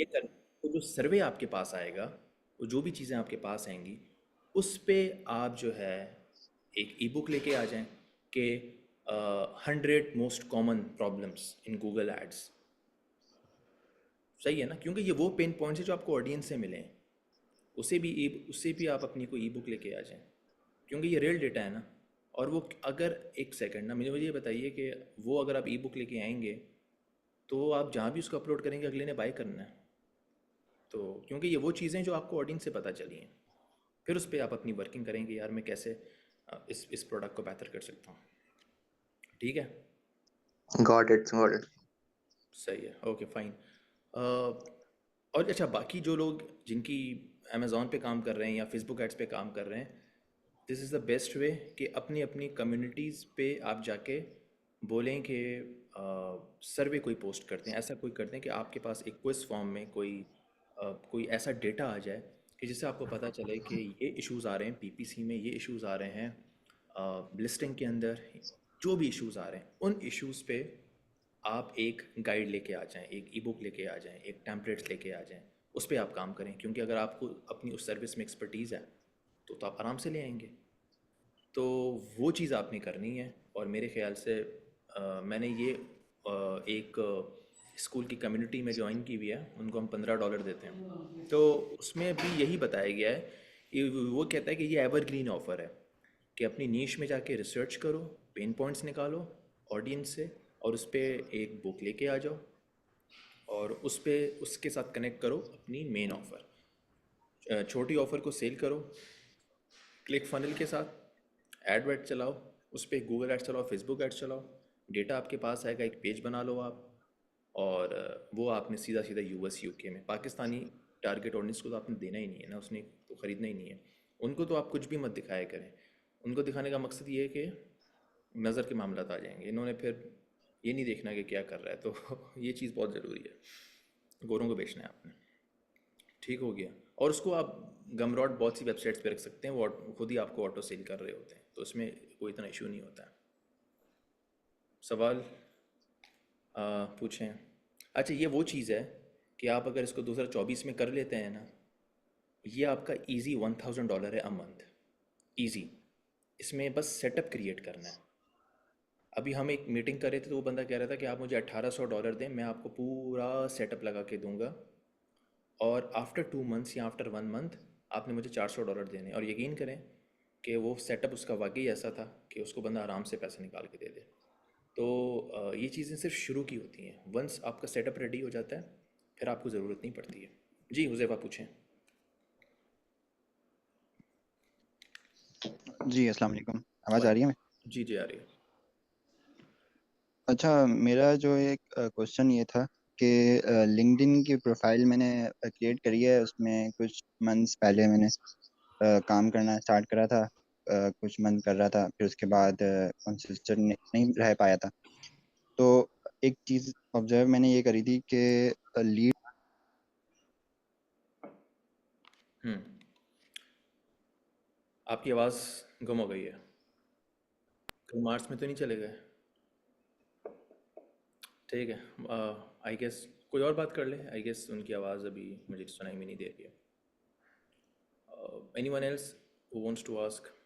ये कर, तो जो सर्वे आपके पास आएगा, वो जो भी चीज़ें आपके पास आएंगी, उस पे आप जो है एक ई बुक लेके आ जाएं कि 100 most common problems in Google ads. सही है ना, क्योंकि ये वो पेन पॉइंट्स है जो आपको ऑडियंस से मिले हैं। उससे भी आप अपनी कोई ई बुक लेके आ जाएं, क्योंकि ये रियल डेटा है ना। और वो अगर, एक सेकंड ना, मुझे मुझे ये बताइए कि वो अगर आप ई बुक लेके आएंगे तो आप जहाँ भी उसको अपलोड करेंगे अगले ने बाय करना है। तो क्योंकि ये वो चीज़ें जो आपको ऑडियंस से पता चली हैं, फिर उस पर आप अपनी वर्किंग करेंगे, यार मैं कैसे इस प्रोडक्ट को बेहतर कर सकता हूँ। ठीक है। Got it, got it. सही है, ओके फाइन। और अच्छा, बाकी जो लोग जिनकी अमेज़ोन पे काम कर रहे हैं या फेसबुक एड्स पे काम कर रहे हैं, this is the best way कि अपनी अपनी कम्युनिटीज़ पे आप जाके बोलें कि सर्वे कोई पोस्ट करते हैं, ऐसा कोई करते हैं कि आपके पास एक क्विज फॉर्म में कोई ऐसा डेटा आ जाए कि जिससे आपको पता चले कि ये इश्यूज़ आ रहे हैं पीपीसी में, ये इश्यूज़ आ रहे हैं लिस्टिंग के अंदर, जो भी इश्यूज़ आ रहे हैं उन इश्यूज़ पे आप एक गाइड लेके आ जाएं, एक ई बुक लेके आ जाएं, एक टेम्पलेट्स लेके आ जाएं, उस पे आप काम करें, क्योंकि अगर आपको अपनी उस सर्विस में एक्सपर्टीज़ है तो आप आराम से ले आएंगे। तो वो चीज़ आपने करनी है। और मेरे ख्याल से मैंने ये एक स्कूल की कम्युनिटी में ज्वाइन की हुई है, उनको हम $15 देते हैं। तो उसमें भी यही बताया गया है, वो कहता है कि ये एवरग्रीन ऑफ़र है कि अपनी नीश में जाके रिसर्च करो, पेन पॉइंट्स निकालो ऑडियंस से, और उस पर एक बुक लेके आ जाओ, और उस पे उसके साथ कनेक्ट करो अपनी मेन ऑफ़र, छोटी ऑफ़र को सेल करो क्लिक फनल के साथ। एड वेड चलाओ, उस पर गूगल एड्स चलाओ, फेसबुक एड्स चलाओ, डेटा आपके पास आएगा, एक पेज बना लो आप। और वो आपने सीधा सीधा यूएस यूके में, पाकिस्तानी टारगेट ऑडियंस को तो आपने देना ही नहीं है ना, उसने तो ख़रीदना ही नहीं है। उनको तो आप कुछ भी मत दिखाया करें। उनको दिखाने का मकसद ये है कि नज़र के मामला आ जाएंगे, इन्होंने फिर ये नहीं देखना कि क्या कर रहा है। तो ये चीज़ बहुत ज़रूरी है, गोरों को बेचना है आपने। ठीक हो गया। और उसको आप गमरॉड बहुत सी वेबसाइट्स पे रख सकते हैं, वो खुद ही आपको ऑटो सेल कर रहे होते हैं, तो इसमें कोई इतना इशू नहीं होता है। सवाल पूछें। अच्छा, ये वो चीज़ है कि आप अगर इसको 2024 में कर लेते हैं ना, ये आपका इजी $1000 है अ मंथ, इजी। इसमें बस सेटअप क्रिएट करना है। अभी हम एक मीटिंग कर रहे थे तो वो बंदा कह रहा था कि आप मुझे $1800 दें, मैं आपको पूरा सेटअप लगा के दूंगा, और आफ्टर 2 मंथ्स या आफ्टर 1 मंथ आपने मुझे $400 देने। और यकीन करें कि वो सेटअप उसका वाकई ऐसा था कि उसको बंदा आराम से पैसे निकाल के दे दे। तो ये चीज़ें सिर्फ शुरू की होती हैं, वंस आपका सेटअप रेडी हो जाता है फिर आपको ज़रूरत नहीं पड़ती है। जी हुज़ैफा पूछें। जी, अस्सलाम वालेकुम। आवाज़ आ वाले रही है मेरी? जी जी, आ रही है। अच्छा, मेरा जो एक क्वेश्चन ये था कि लिंक्डइन की प्रोफाइल मैंने क्रिएट करी है, उसमें कुछ मंथ्स पहले मैंने काम करना स्टार्ट करा था। कुछ मंथ कर रहा था, फिर उसके बाद कंसिस्टेंट नहीं रह पाया था। तो एक चीज़ ऑब्जर्व मैंने ये करी थी कि लीड। हम्म। आपकी आवाज़ गुम हो गई है, कहीं मार्स में तो नहीं चले गए? ठीक है, आई गेस कोई और बात कर ले। आई गेस उनकी आवाज़ अभी मुझे सुनाई में नहीं दे रही है। Anyone else who wants to ask?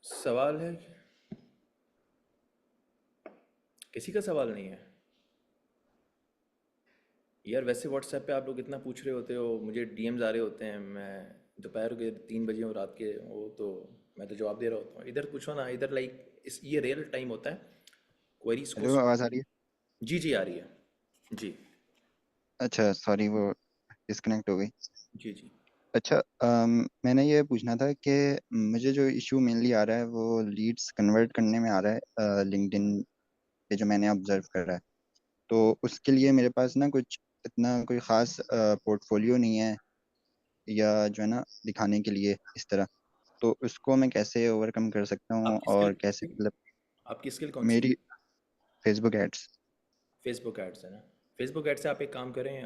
सवाल है? किसी का सवाल नहीं है? यार वैसे व्हाट्सएप पे आप लोग इतना पूछ रहे होते हो, मुझे डीएम्स आ रहे होते हैं, मैं दोपहर के 3 बजे और रात के वो, तो मैं तो जवाब दे रहा होता हूँ। इधर पूछो ना, इधर लाइक इस ये रियल टाइम होता है क्वेरीज को। हेलो, आवाज़ आ रही है? जी जी, आ रही है। जी अच्छा, सॉरी, वो डिस्कनेक्ट हो गई। जी जी। अच्छा, मैंने ये पूछना था कि मुझे जो इशू मेनली आ रहा है वो लीड्स कन्वर्ट करने में आ रहा है लिंक्डइन पे, जो मैंने ऑब्जर्व कर रहा है। तो उसके लिए मेरे पास ना कुछ इतना कोई ख़ास पोर्टफोलियो नहीं है, या जो है ना दिखाने के लिए इस तरह। तो उसको मैं कैसे ओवरकम कर सकता हूँ, आपकी स्किल और कैसे मतलब आपकी स्किल कौन सी है? मेरी फेसबुक एड्स। फेसबुक एड्स है ना। फेसबुक एड्स से आप एक काम करें,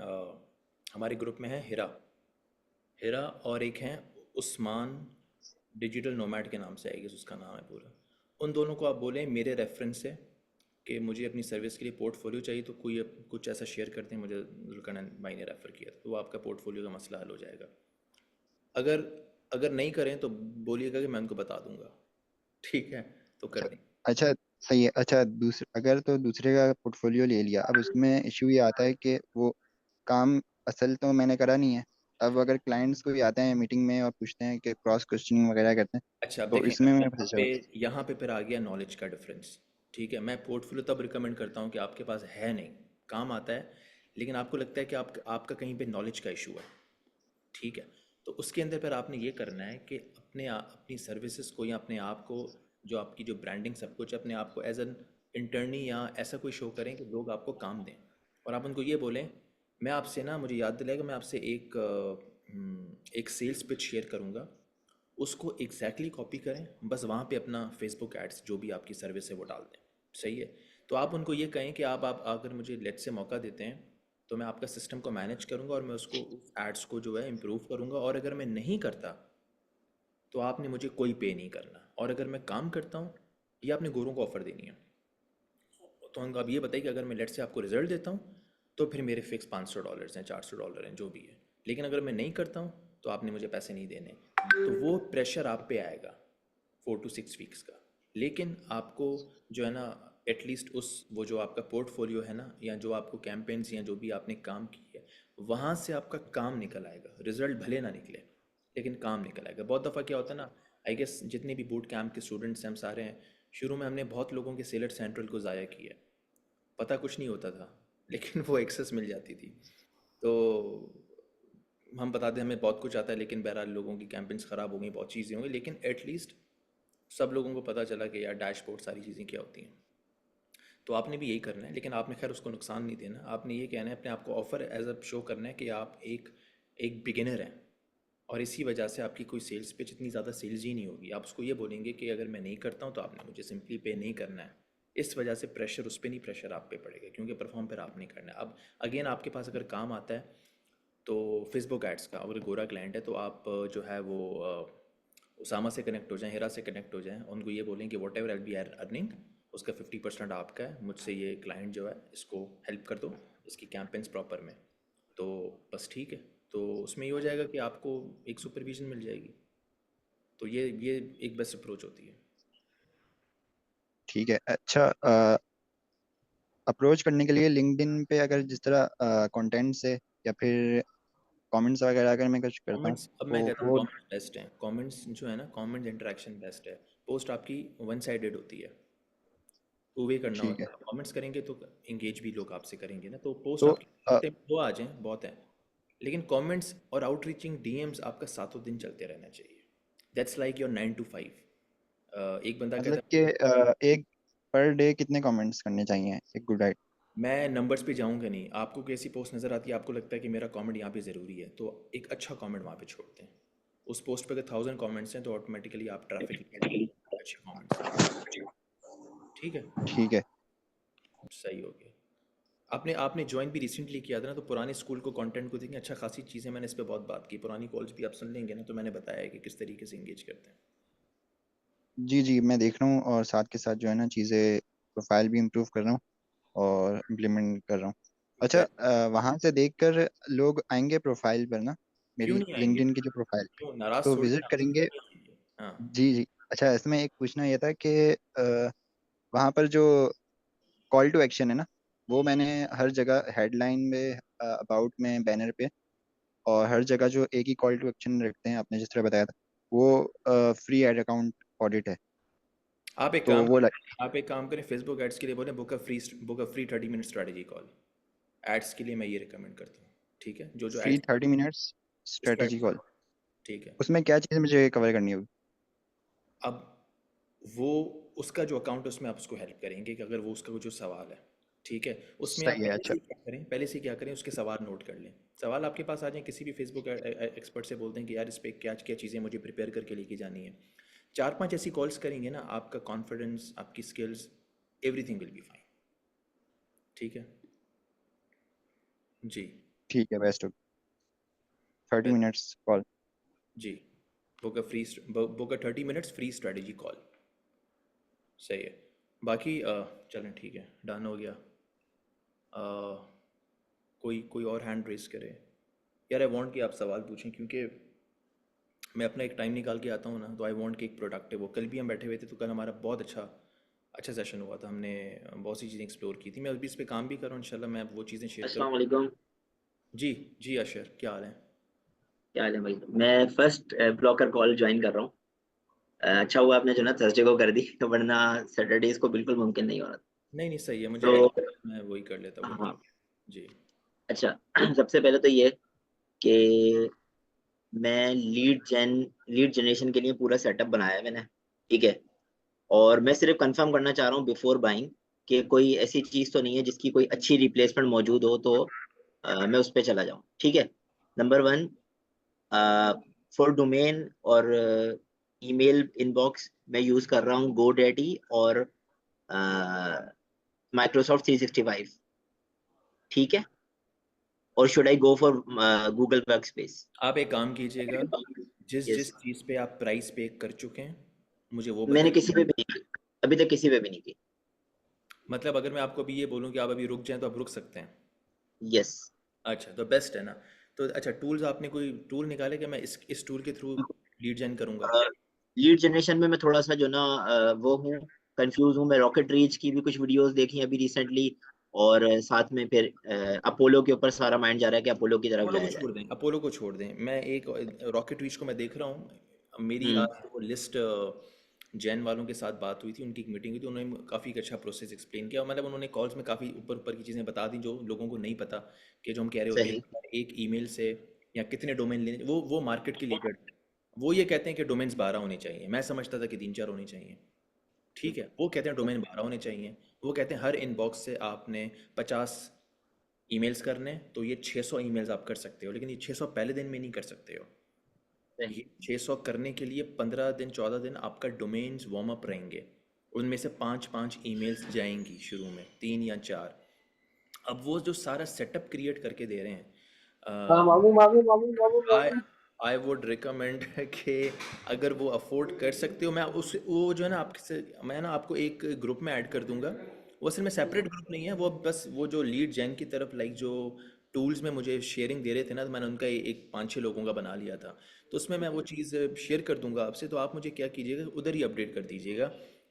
हमारे ग्रुप में है हिरा। हिरा और एक हैं उस्मान, डिजिटल नोमैड के नाम से आएगी, उसका नाम है पूरा। उन दोनों को आप बोलें मेरे रेफरेंस से कि मुझे अपनी सर्विस के लिए पोर्टफोलियो चाहिए, तो कोई कुछ ऐसा शेयर करते हैं, मुझे जुल्करनैन भाई ने रेफ़र किया था, तो वो आपका पोर्टफोलियो का मसला हल हो जाएगा। अगर अगर नहीं करें तो बोलिएगा कि मैं उनको बता दूंगा, ठीक है? तो कर अच्छा दें। अच्छा, सही है। अच्छा, अगर तो दूसरे का पोर्टफोलियो ले लिया, अब उसमें इशू ये आता है कि वो काम असल तो मैंने करा नहीं है। अब अगर क्लाइंट्स को भी आते हैं मीटिंग में और पूछते हैं कि क्रॉस क्वेश्चनिंग वगैरह करते हैं, अच्छा, अब तो देखें, इसमें अब मैं यहाँ फंसा पे हुआ। यहाँ पे फिर आ गया नॉलेज का डिफरेंस। ठीक है, मैं पोर्टफोलियो तब रिकमेंड करता हूँ कि आपके पास है नहीं, काम आता है, लेकिन आपको लगता है कि आपका कहीं पे नॉलेज का इशू है। ठीक है, तो उसके अंदर फिर आपने ये करना है कि अपनी सर्विसेज को या अपने आप को, जो आपकी जो ब्रांडिंग सब कुछ है, अपने आप को एज एन इंटर्नी या ऐसा कोई शो करें कि लोग आपको काम दें। और आप उनको ये बोलें, मैं आपसे ना, मुझे याद दिलाएगा, मैं आपसे एक सेल्स पिच शेयर करूँगा, उसको एग्जैक्टली कॉपी करें, बस वहाँ पे अपना फेसबुक एड्स जो भी आपकी सर्विस है वो डाल दें। सही है? तो आप उनको ये कहें कि आप अगर मुझे लेट से मौका देते हैं तो मैं आपका सिस्टम को मैनेज करूँगा और मैं उसको उस एड्स को जो है इम्प्रूव करूँगा, और अगर मैं नहीं करता तो आपने मुझे कोई पे नहीं करना, और अगर मैं काम करता हूँ ये आपने गोरों को ऑफर देनी है। तो हम आप ये बताइए कि अगर मैं लेट से आपको रिजल्ट देता हूँ तो फिर मेरे फिक्स $500 हैं, $400 हैं, जो भी है। लेकिन अगर मैं नहीं करता हूँ तो आपने मुझे पैसे नहीं देने। तो वो प्रेशर आप पे आएगा 4 to 6 वीक्स का। लेकिन आपको जो है ना, एटलीस्ट उस वो जो आपका पोर्टफोलियो है ना, या जो आपको कैंपेन्स या जो भी आपने काम की है, वहाँ से आपका काम निकल आएगा। रिजल्ट भले ना निकले लेकिन काम निकल आएगा। बहुत दफ़ा क्या होता है ना, आई गेस जितने भी बूट कैंप के स्टूडेंट्स हैं हम सारे हैं, शुरू में हमने बहुत लोगों के सेलेक्ट सेंट्रल को ज़ाया किया है। पता कुछ नहीं होता था लेकिन वो एक्सेस मिल जाती थी। तो हम बताते हमें बहुत कुछ आता है, लेकिन बहरहाल लोगों की कैंपेन्स ख़राब हो गई, बहुत चीज़ें हो गई, लेकिन एटलीस्ट सब लोगों को पता चला कि यार डैशबोर्ड सारी चीज़ें क्या होती हैं। तो आपने भी यही करना है, लेकिन आपने खैर उसको नुकसान नहीं देना। आपने ये कहना है, अपने आप को ऑफर एज अ शो करना है कि आप एक एक बिगिनर हैं, और इसी वजह से आपकी कोई सेल्स पिच इतनी ज़्यादा सेल्स ही नहीं होगी। आप उसको ये बोलेंगे कि अगर मैं नहीं करता हूँ तो आपने मुझे सिंपली पे नहीं करना है। इस वजह से प्रेशर उस पर नहीं, प्रेशर आप पे पड़ेगा, क्योंकि परफॉर्म पर आप नहीं करना है। अब अगेन आपके पास अगर काम आता है तो फेसबुक एड्स का अगर गोरा क्लाइंट है तो आप जो है वो उसामा से कनेक्ट हो जाएं, हिरा से कनेक्ट हो जाएं, उनको ये बोलें कि what ever I be earning उसका 50% आपका है, मुझसे ये क्लाइंट जो है इसको हेल्प कर दो इसकी कैंपेन्स प्रॉपर में। तो बस ठीक है, तो उसमें ये हो जाएगा कि आपको एक सुपरविजन मिल जाएगी। तो ये एक बेस्ट अप्रोच होती है। ठीक है। अच्छा, अप्रोच करने के लिए लिंक्डइन पे अगर जिस तरह कंटेंट से या फिर कमेंट्स वगैरह अगर मैं कुछ करता हूँ, कमेंट्स, अब मैं तो कहता हूँ वो कमेंट्स बेस्ट हैं। कमेंट्स जो है ना, कमेंट इंटरेक्शन बेस्ट है। पोस्ट आपकी वन साइडेड होती है, टू वे करना ठीक है। होता है। कमेंट्स करेंगे तो इंगेज भी लोग आपसे करेंगे ना, तो पोस्ट तो आपकी हफ्ते में 2 आ जाएं बहुत है। लेकिन कमेंट्स और आउटरीचिंग डीएम्स आपका सातों दिन चलते रहना चाहिए। That's like your 9 to 5। एक बंदा मतलब कहता कि है, एक पर डे कितने कमेंट्स करने चाहिए एक गुड आइट? मैं नंबर्स पे जाऊंगा नहीं, आपको कैसी पोस्ट नज़र आती है, आपको लगता है कि मेरा कमेंट यहाँ पे ज़रूरी है, तो एक अच्छा कमेंट वहाँ पे छोड़ते हैं। उस पोस्ट पे अगर 1000 कमेंट्स हैं तो ऑटोमेटिकली आप ट्रैफिक अच्छे कमेंट्स हैं। ठीक है, ठीक है। सही हो गया। आपने आपने ज्वाइन भी रिसेंटली किया था ना, तो पुराने स्कूल को कंटेंट को देखें, अच्छा खासी चीज़ें मैंने इस पे बहुत बात की, पुरानी कॉल्स भी आप सुन लेंगे ना, तो मैंने बताया है कि किस तरीके से इंगेज करते हैं। जी जी, मैं देख रहा हूँ, और साथ के साथ जो है ना चीज़ें, प्रोफाइल भी इम्प्रूव कर रहा हूँ और इम्प्लीमेंट कर रहा हूँ। अच्छा, बेस्ट। वहाँ से देखकर लोग आएंगे प्रोफाइल पर ना, क्यों मेरी नहीं आएंगे? लिंक्डइन की जो प्रोफाइल, क्यों नाराज़ तो थोड़ी विजिट ना आपसे, करेंगे। क्यों नहीं आएंगे? हाँ। जी जी। अच्छा, इसमें एक पूछना ये था कि वहाँ पर जो कॉल टू एक्शन है ना, वो मैंने हर जगह हेडलाइन में, अबाउट में, बैनर पे, और हर जगह जो एक ही कॉल टू एक्शन रखते हैं, आपने जिस तरह बताया था, वो फ्री एड अकाउंट ऑडिट है। आप एक तो काम वो करें, आप एक काम करें, फेसबुक एड्स के लिए बोलें book a free 30 minute strategy call. Ads के लिए मैं ये रिकमेंड करता हूँ। ठीक है, जो जो free ads 30 minutes strategy strategy call, call. ठीक है। उसमें क्या चीज़ मुझे कवर करनी होगी? अब वो उसका जो अकाउंट है उसमें आप उसको हेल्प करेंगे कि अगर वो उसका जो सवाल है, ठीक है, उसमें आप सही है। अच्छा। पहले से क्या करें, उसके सवाल नोट कर लें। सवाल आपके पास आ जाए, किसी भी फेसबुक एक्सपर्ट से बोलते हैं कि यार इस पे क्या क्या चीज़ें मुझे प्रिपेयर करके लेके जानी है। 4-5 ऐसी कॉल्स करेंगे ना, आपका कॉन्फिडेंस, आपकी skills, everything will be fine. ठीक है जी। ठीक है, बेस्ट। 30 minutes call. जी, book a 30 minutes free strategy call. सही है। बाकी चलें ठीक है, डन हो गया। कोई कोई और हैंड रेस करे यार। आई वांट कि आप सवाल पूछें, क्योंकि मैं अपना एक टाइम निकाल के आता हूँ ना, तो आई वांट कि एक प्रोडक्टिव हो। कल भी हम बैठे हुए थे तो कल हमारा बहुत अच्छा अच्छा सेशन हुआ था। हमने बहुत सी चीज़ें एक्सप्लोर की थी। मैं अभी इस पे काम भी कर रहा हूँ, इंशाल्लाह मैं वो चीज़ें शेयर अस्सलाम करूँ। वालेकुम। जी जी अशर, क्या हाल है? क्या हाल है भाई? मैं फर्स्ट ब्लॉकर कॉल ज्वाइन कर रहा हूँ। अच्छा हुआ आपने जो ना थर्सडे को कर दी, वरना सैटरडेज को बिल्कुल मुमकिन नहीं हो रहा। नहीं नहीं, सही है, मुझे तो पता है, मैं वही कर लेता, वो हाँ, ठीक है जी। अच्छा। सबसे पहले तो ये कि मैं लीड जनरेशन के लिए पूरा सेटअप बनाया है मैंने, ठीक है। और मैं सिर्फ कंफर्म करना चाह रहा हूँ बिफोर बाइंग कि कोई ऐसी चीज तो नहीं है जिसकी कोई अच्छी रिप्लेसमेंट मौजूद हो, तो मैं उस पर चला जाऊँ, ठीक है। नंबर वन, फॉर डोमेन और ईमेल इनबॉक्स मैं यूज कर रहा हूँ GoDaddy और माइक्रोसॉफ्ट 365, ठीक है। और should I go for Google work space? आप एक काम कीजिएगा, जिस यस। जिस चीज़ पे आप प्राइस पे कर चुके हैं मुझे वो मैंने बताइए। किसी पे भी नहीं की, अभी तक किसी पे भी नहीं की। मतलब अगर मैं आपको अभी ये बोलूँ कि आप अभी रुक जाएं तो आप रुक सकते हैं? यस। अच्छा, तो बेस्ट है ना। तो अच्छा, टूल्स आपने कोई टूल निकाले कि मैं इस टूल के थ्रू लीड जेन करूँगा? लीड जनरेशन में मैं थोड़ा सा जो ना वो हूँ, कंफ्यूज हूँ। मैं रॉकेट रीच की भी कुछ वीडियोस देखी अभी रिसेंटली, और साथ में फिर अपोलो के ऊपर सारा माइंड जा रहा है कि अपोलो की तरफ अपोलो को जाया जाए। छोड़ दें, अपोलो को छोड़ दें। मैं एक रॉकेट रीच को मैं देख रहा हूँ। मेरी हम्म। आज वो लिस्ट जैन वालों के साथ बात हुई थी, उनकी एक मीटिंग हुई थी, उन्होंने काफ़ी अच्छा प्रोसेस एक्सप्लेन किया। मतलब उन्होंने कॉल्स में काफ़ी ऊपर ऊपर की चीज़ें बता दी जो लोगों को नहीं पता, कि जो हम कह रहे होते हैं सही। कि यार एक ईमेल से या कितने डोमेन लेने, वो मार्केट के लिए। वो ये कहते हैं कि डोमेन्स 12 होने चाहिए, मैं समझता था कि 3-4 होने चाहिए। ठीक है, वो कहते हैं डोमेन 12 होने चाहिए। वो कहते हैं हर इनबॉक्स से आपने 50 ईमेल्स करने, तो ये 600 ईमेल्स आप कर सकते हो, लेकिन ये 600 पहले दिन में नहीं कर सकते हो। सही। ये 600 करने के लिए 15 दिन 14 दिन आपका डोमेन्स वार्म अप रहेंगे। उनमें से 5-5 ईमेल्स जाएंगी शुरू में, 3 या 4। अब वो जो सारा सेटअप क्रिएट करके दे रहे हाँ, हैं, मामू मामू मामू मामू आई मामू। आई वुड रिकमेंड कि अगर वो अफोर्ड कर सकते हो, मैं उस वो जो है ना आपके से, मैं ना आपको एक ग्रुप में ऐड कर दूंगा। वो असल में सेपरेट ग्रुप नहीं है, वो बस वो जो लीड जैन की तरफ लाइक जो टूल्स में मुझे शेयरिंग दे रहे थे ना, तो मैंने उनका एक 5-6 लोगों का बना लिया था। तो उसमें मैं वो चीज़ शेयर कर दूंगा आपसे, तो आप मुझे क्या कीजिएगा, उधर ही अपडेट कर दीजिएगा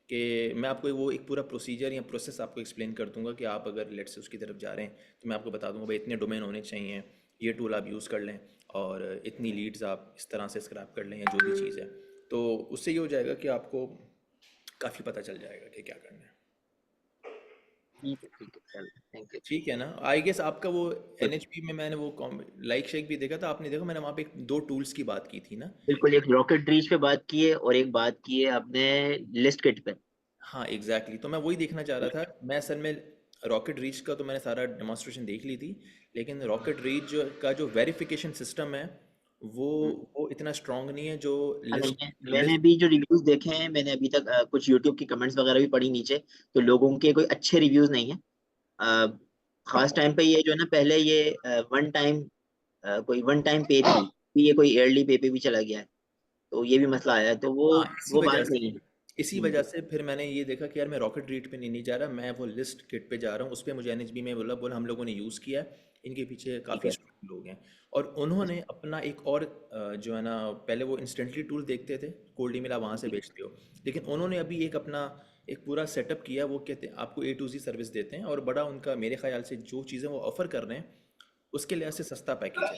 कि मैं आपको वो एक पूरा प्रोसीजर या प्रोसेस आपको एक्सप्लेन कर दूंगा कि आप अगर लेट से उसकी तरफ जा रहे हैं, तो मैं आपको बता दूंगा भाई इतने डोमेन होने चाहिए, ये टूल आप यूज़ कर लें, और इतनी लीड्स आप इस तरह से स्क्रैप कर लें या जो भी चीज़ है। तो उससे ये हो जाएगा कि आपको काफ़ी पता चल जाएगा कि क्या करना है। ठीक है, चल, थैंक यू। ठीक है ना? आई गेस आपका वो एनएचपी में मैंने वो लाइक शेक भी देखा था, आपने देखा मैंने वहाँ पे दो टूल्स की बात की थी ना। बिल्कुल, एक रॉकेट रीच पे बात की है और एक बात की है आपने लिस्ट किट पे। हाँ एग्जैक्टली, तो मैं वही देखना चाह रहा था। मैं असल में रॉकेट रीच का तो मैंने सारा डेमोन्स्ट्रेशन देख ली थी, लेकिन रॉकेट रीच का जो वेरिफिकेशन सिस्टम है वो वो इतना स्ट्रांग नहीं है जो हाँ, नहीं, लिस्ट मैंने लिस्ट भी जो रिव्यूज देखे हैं, मैंने अभी तक कुछ यूट्यूब की कमेंट्स वगैरह भी पढ़ी नीचे, तो लोगों के कोई अच्छे रिव्यूज नहीं है। अ, खास टाइम पे ये जो है ना, पहले ये वन टाइम पे थी, फिर ये कोई ईयरली पे भी चला गया है, तो ये भी मसला आया है, तो वो हाँ वो बात नहीं है। इसी वजह से फिर मैंने ये देखा कि यार मैं रॉकेट रीट पे नहीं जा रहा, मैं वो लिस्ट किट पे जा रहा हूँ। उस पे मुझे एनएचबी में बोला बोला हम लोगों ने यूज़ किया है, इनके पीछे ठीक काफ़ी है। स्ट्रॉन्ग लोग हैं। और उन्होंने अपना एक और जो है ना, पहले वो इंस्टेंटली टूल देखते थे, कोल्ड ईमेल आप वहाँ से भेजते हो, लेकिन उन्होंने अभी एक अपना एक पूरा सेटअप किया। वो कहते हैं आपको A to Z सर्विस देते हैं, और बड़ा उनका मेरे ख्याल से जो चीज़ें वो ऑफ़र कर रहे हैं उसके लिहाज से सस्ता पैकेज है।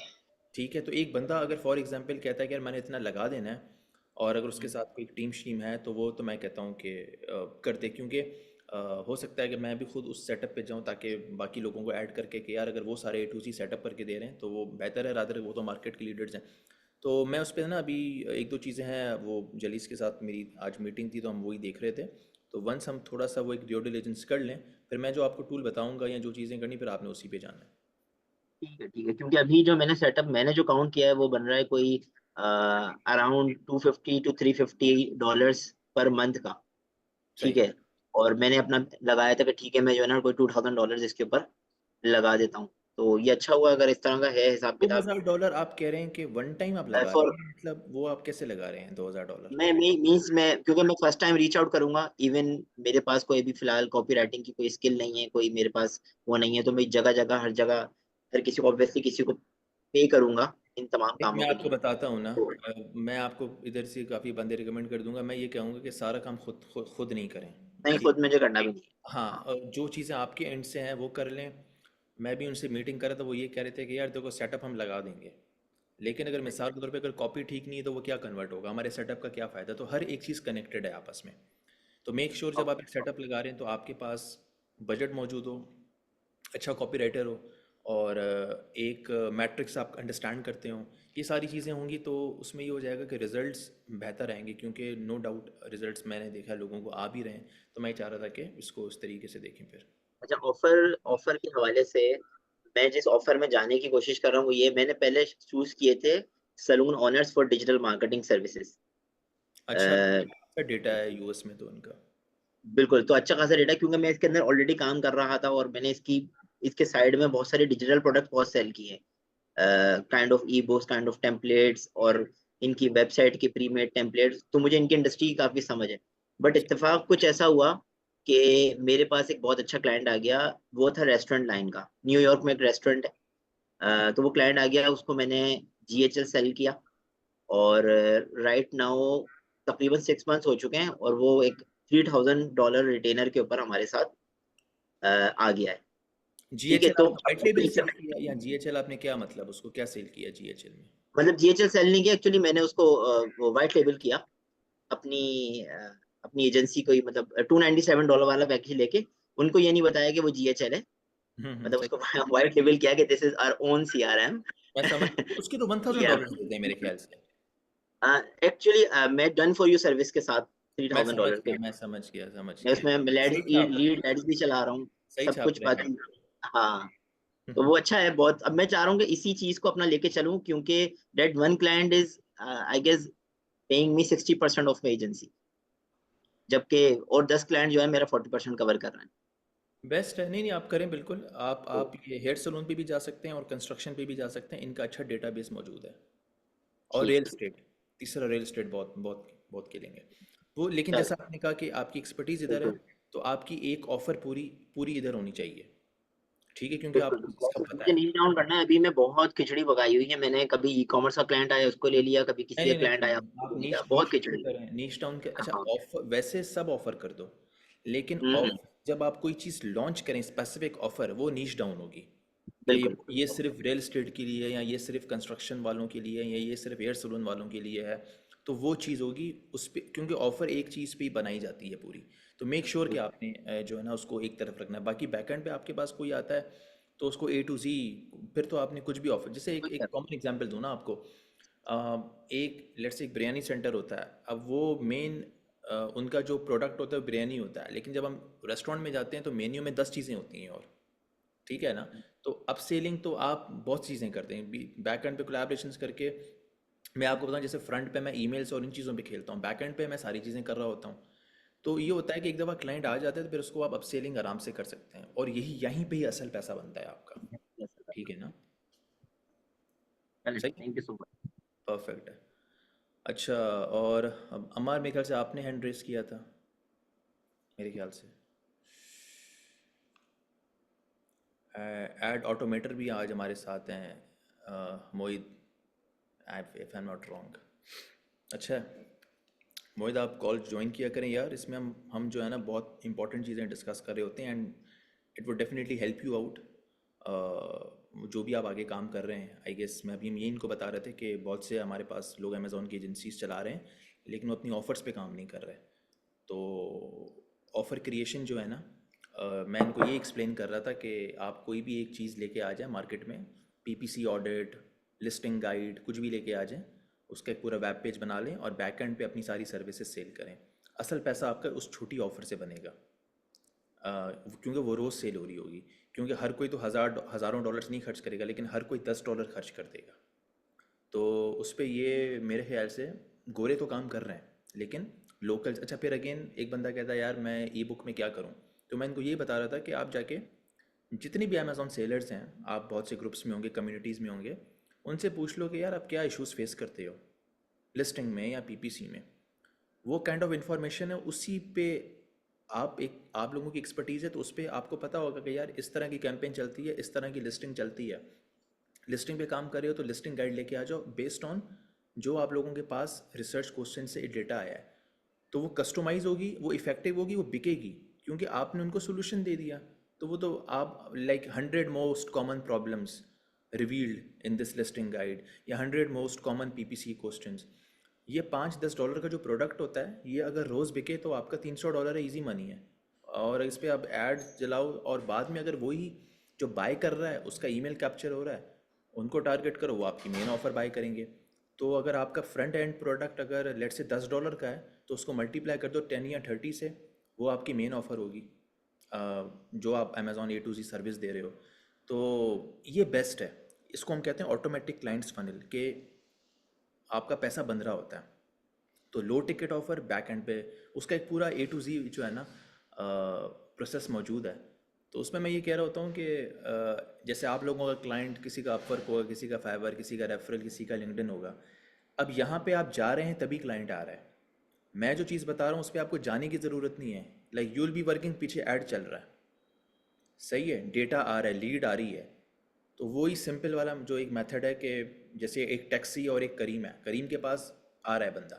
ठीक है, तो एक बंदा अगर फॉर एग्जांपल कहता है कि यार मैंने इतना लगा देना है, और अगर उसके साथ कोई टीम शीम है, तो वो तो मैं कहता हूँ कि कर दे, क्योंकि हो सकता है कि मैं भी खुद उस सेटअप पे जाऊँ ताकि बाकी लोगों को ऐड करके कि यार अगर वो सारे A to Z सेटअप करके दे रहे हैं तो वो बेहतर है, रादर वो तो मार्केट के लीडर्स हैं। तो मैं उस पर ना अभी एक दो चीज़ें हैं, वो जलीस के साथ मेरी आज मीटिंग थी तो हम वही देख रहे थे। तो वंस हम थोड़ा सा वो एक ड्यू डिलिजेंस कर लें, फिर मैं जो आपको टूल बताऊंगा या जो चीज़ें करनी, फिर आपने उसी पे जाना है। ठीक है, ठीक है, क्योंकि अभी जो मैंने जो काउंट किया है वो बन रहा है कोई अराउंड $250 to $350 पर मंथ का, ठीक सही। है। और मैंने अपना लगाया था कि ठीक है, मैं जो है ना कोई $2000 इसके ऊपर लगा देता हूँ। तो ये अच्छा हुआ अगर इस तरह का है हिसाब किताब। $2000 आप कह रहे हैं कि वन टाइम आप लगा रहे फॉर हैं, मतलब वो आप कैसे लगा रहे हैं $2000? मैं मीन्स मैं क्योंकि मैं फर्स्ट टाइम रीच आउट करूंगा, इवन मेरे पास कोई भी फिलहाल कॉपी राइटिंग की कोई स्किल नहीं है, कोई मेरे पास वो नहीं है, तो मैं जगह जगह हर जगह हर किसी को ऑब्वियसली किसी को पे करूंगा इन तमाम एक कामों मैं के आपको लिए। बताता हूँ ना, तो मैं आपको इधर से काफ़ी बंदे रिकमेंड कर दूंगा। मैं ये कहूँगा कि सारा काम खुद नहीं करें। नहीं, ठीक। खुद मुझे करना भी नहीं हाँ, जो चीज़ें आपके एंड से हैं वो कर लें। मैं भी उनसे मीटिंग कर रहा था, वो ये कह रहे थे कि यार देखो सेटअप हम लगा देंगे, लेकिन अगर है। मिसाल के तौर पे अगर कॉपी ठीक नहीं है तो वो क्या कन्वर्ट होगा, हमारे सेटअप का क्या फ़ायदा। तो हर एक चीज़ कनेक्टेड है आपस में। तो मेक श्योर जब आप एक सेटअप लगा रहे हैं तो आपके पास बजट मौजूद हो, अच्छा कॉपी राइटर हो, और एक मैट्रिक्स आप अंडरस्टैंड करते हो। ये सारी चीज़ें होंगी तो उसमें ये हो जाएगा कि रिजल्ट्स बेहतर आएंगे, क्योंकि नो डाउट रिजल्ट्स मैंने देखा है लोगों को आ भी रहे हैं। तो मैं चाह रहा था कि इसको उस तरीके से देखें फिर। अच्छा, ऑफर ऑफर के हवाले से मैं जिस ऑफर में जाने की कोशिश कर रहा हूँ वो ये, मैंने पहले चूज किए थे salon owners for digital marketing services. अच्छा डेटा है यूएस में तो उनका। बिल्कुल, तो अच्छा खासा डेटा, क्योंकि मैं इसके अंदर ऑलरेडी काम कर रहा था और मैंने इसके साइड में बहुत सारे डिजिटल प्रोडक्ट बहुत सेल किए, kind of e books, kind of templates, और इनकी वेबसाइट के प्री मेड टेम्पलेट्स, तो मुझे इनकी इंडस्ट्री की काफी समझ है। बट इत्तेफाक कुछ ऐसा हुआ कि मेरे पास एक बहुत अच्छा क्लाइंट आ गया, वो था रेस्टोरेंट लाइन का, न्यूयॉर्क में एक रेस्टोरेंट है। तो वो क्लाइंट आ गया, उसको मैंने जीएचएल सेल किया, और राइट नाउ तकरीबन 6 मंथ्स हो चुके हैं, और वो एक $3000 रिटेनर के ऊपर हमारे साथ आ गया है। ठीक है, जीएचएल तो आपने वाइट लेबल सेल किया या जीएचएल आपने क्या, मतलब उसको क्या सेल किया जीएचएल में? मतलब जीएचएल सेल नहीं किया एक्चुअली, मैंने उसको वाइट लेबल किया अपनी अपनी एजेंसी को ही, मतलब $297 वाला पैकेज लेके, उनको ये नहीं बताया कि वो जीएचएल है, मतलब सही। उसको वाइट लेबल किया कि this is our own CRM. मैं समझ। उसके तो या $1000 देते हैं मेरे ख्याल से। एक्चुअली मैं डन फॉर यू सर्विस के साथ थ्री मैं थाउजेंड समझ डॉलर गया, पे मैं समझ गया, समझ मैं उसमें गया। लीड सही छाप रहे लीड हैं। एड्स भी चला रहा हूँ, सही सब छाप कुछ रहे हैं बाकी। आप। हाँ, तो वो अच्छा है बहुत। अब मैं चाह रहा हूँ कि इसी चीज को अपना लेके चलूं, क्योंकि that one client is I guess paying me 60% of my agency, जबकि और 10 क्लाइंट जो है मेरा 40% कवर कर रहे हैं। बेस्ट है। नहीं नहीं, आप करें बिल्कुल। तो आप ये हेयर सलून पे भी जा सकते हैं और कंस्ट्रक्शन पे भी जा सकते हैं, इनका अच्छा डेटाबेस मौजूद है। और ठीक रियल ठीक। स्टेट, तीसरा रियल स्टेट बहुत बहुत बहुत खेलेंगे वो। लेकिन चल, जैसा आपने कहा कि आपकी एक्सपर्टीज इधर है, बिल्कुल तो आपकी एक ऑफर पूरी पूरी इधर होनी चाहिए। ठीक है, क्योंकि बिल्कुल आपको बिल्कुल। इसका वैसे पता मुझे है। नीच डाउन करना है, अभी मैं बहुत खिचड़ी पकाई हुई है, मैंने कभी ई कॉमर्स का क्लाइंट आया उसको ले लिया, कभी नहीं किसी नहीं का नहीं क्लाइंट आया नहीं, उसको आप ले नीच लिया, बहुत नीच डाउन खिचड़ी। करें, नीच डाउन के। अच्छा, हाँ। ऑफर वैसे सब ऑफर कर दो, लेकिन हम्म। ऑफ जब आप कोई चीज़ लॉन्च करें स्पेसिफिक ऑफर, वो नीच डाउन होगी कि बिल्कुल ये सिर्फ रियल एस्टेट के लिए है, या ये सिर्फ कंस्ट्रक्शन वालों के लिए है, या ये सिर्फ एयर सलून वालों के लिए है। तो वो चीज़ होगी उस पर, क्योंकि ऑफ़र एक चीज़ पे ही बनाई जाती है पूरी। तो मेक श्योर कि आपने जो है ना उसको एक तरफ रखना है। बाकी बैकएंड पे आपके पास कोई आता है तो उसको ए टू जी, फिर तो आपने कुछ भी ऑफर, जैसे एक एक कॉमन एग्जांपल दूँ ना आपको। एक लेट्स एक बिरयानी सेंटर होता है, अब वो मेन उनका जो प्रोडक्ट होता है वो बिरयानी होता है, लेकिन जब हम रेस्टोरेंट में जाते हैं तो मेन्यू में 10 चीज़ें होती हैं और। ठीक है ना। तो अप सेलिंग तो आप बहुत चीज़ें करते हैं बैक एंड पे कोलैबोरेशंस करके। मैं आपको बताऊं, जैसे फ्रंट पे मैं ईमेल्स और इन चीज़ों पे खेलता हूँ, बैक एंड पे मैं सारी चीज़ें कर रहा होता हूँ। तो ये होता है कि एक दफ़ा क्लाइंट आ जाता है तो फिर उसको आप अप सेलिंग आराम से कर सकते हैं, और यही यहीं पे ही असल पैसा बनता है आपका। ठीक है ना। चलिए, सही। Thank you so much. Perfect है। अच्छा, और अब अमार, मेरे ख्याल से आपने हैंड रेस किया था मेरे ख्याल से। एड ऑटोमेटर भी आज हमारे साथ हैं, Mohit, if I am not wrong. अच्छा है। मोहित, आप कॉल ज्वाइन किया करें यार, इसमें हम जो है ना बहुत इंपॉर्टेंट चीज़ें डिस्कस कर रहे होते हैं, and it would definitely help you out. जो भी आप आगे काम कर रहे हैं, आई गेस मैं अभी ये इनको बता रहे थे कि बहुत से हमारे पास लोग अमेज़ोन की एजेंसीज चला रहे हैं, लेकिन वो अपनी ऑफ़र्स पे काम नहीं कर रहे। तो ऑफ़र क्रिएशन जो है ना, मैं इनको ये एक्सप्लेन कर रहा था कि आप कोई भी एक चीज़ लेके आ जाए मार्केट में, पीपीसी ऑडिट, लिस्टिंग गाइड, कुछ भी लेके आ जाएं, उसका एक पूरा वेब पेज बना लें और बैक एंड पे अपनी सारी सर्विसेज सेल करें। असल पैसा आपका उस छोटी ऑफ़र से बनेगा, क्योंकि वो रोज़ सेल हो रही होगी। क्योंकि हर कोई तो हज़ारों डॉलर्स नहीं खर्च करेगा, लेकिन हर कोई $10 खर्च कर देगा। तो उस पे ये मेरे ख्याल से गोरे तो काम कर रहे हैं, लेकिन लोकल। अच्छा, फिर अगेन एक बंदा कहता है यार मैं ई बुक में क्या करूं, तो मैं इनको ये बता रहा था कि आप जाके जितनी भी अमेज़ॉन सेलर्स हैं, आप बहुत से ग्रुप्स में होंगे, कम्युनिटीज़ में होंगे, उनसे पूछ लो कि यार आप क्या इश्यूज़ फेस करते हो लिस्टिंग में या पीपीसी में। वो काइंड ऑफ इंफॉर्मेशन है, उसी पे आप लोगों की एक्सपर्टीज़ है, तो उस पर आपको पता होगा कि यार इस तरह की कैंपेन चलती है, इस तरह की लिस्टिंग चलती है। लिस्टिंग पे काम कर रहे हो तो लिस्टिंग गाइड लेके आ जाओ बेस्ड ऑन जो आप लोगों के पास रिसर्च क्वेश्चन से डेटा आया है। तो वो कस्टमाइज होगी, वो इफेक्टिव होगी, वो बिकेगी, क्योंकि आपने उनको सोल्यूशन दे दिया। तो वो तो आप like 100 most common problems revealed in this listing guide या 100 मोस्ट कॉमन पीपीसी क्वेश्चंस, ये $5-10 का जो प्रोडक्ट होता है, ये अगर रोज़ बिके तो आपका $300 है, ईजी मनी है। और इस पे आप ऐड चलाओ और बाद में अगर वही जो बाय कर रहा है उसका ईमेल कैप्चर हो रहा है, उनको टारगेट करो, वो आपकी मेन ऑफ़र बाय करेंगे। तो अगर आपका फ्रंट एंड प्रोडक्ट अगर लेट से $10 का है, तो उसको मल्टीप्लाई कर दो 10 या 30 से, वो आपकी मेन ऑफ़र होगी जो आप Amazon A to Z service दे रहे हो। तो ये बेस्ट है। इसको हम कहते हैं ऑटोमेटिक क्लाइंट्स फनल, कि आपका पैसा बन रहा होता है। तो लो टिकट ऑफर बैक एंड पे उसका एक पूरा A to Z जो है ना प्रोसेस मौजूद है। तो उसमें मैं ये कह रहा होता हूँ कि जैसे आप लोगों का क्लाइंट किसी का अपवर्क होगा, किसी का फाइवर, किसी का रेफरल, किसी का लिंक्डइन होगा। अब यहाँ पे आप जा रहे हैं तभी क्लाइंट आ रहा है। मैं जो चीज़ बता रहा हूँ उस पर आपको जाने की ज़रूरत नहीं है। Like you will be working, पीछे ऐड चल रहा है, सही है, डेटा आ रहा है, लीड आ रही है। तो वही सिंपल वाला जो एक मेथड है कि जैसे एक टैक्सी और एक करीम है, करीम के पास आ रहा है बंदा,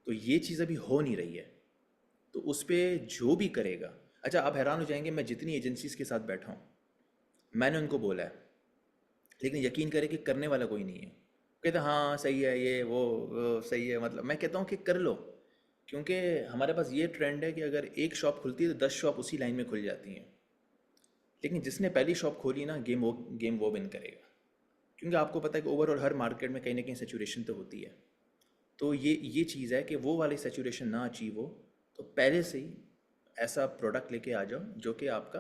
तो ये चीज़ अभी हो नहीं रही है। तो उस पर जो भी करेगा, अच्छा आप हैरान हो जाएंगे, मैं जितनी एजेंसीज के साथ बैठा हूँ मैंने उनको बोला है, लेकिन यकीन करें कि करने वाला कोई नहीं है। कहते हाँ सही है, ये वो सही है। मतलब मैं कहता हूँ कि कर लो, क्योंकि हमारे पास ये ट्रेंड है कि अगर एक शॉप खुलती है तो 10 शॉप उसी लाइन में खुल जाती हैं। लेकिन जिसने पहली शॉप खोली ना, गेम वो विन करेगा, क्योंकि आपको पता है कि ओवरऑल हर मार्केट में कहीं ना कहीं सेचुरेशन तो होती है। तो ये चीज़ है कि वो वाली सेचुरेशन ना अचीव हो, तो पहले से ही ऐसा प्रोडक्ट लेके आ जाओ जो कि आपका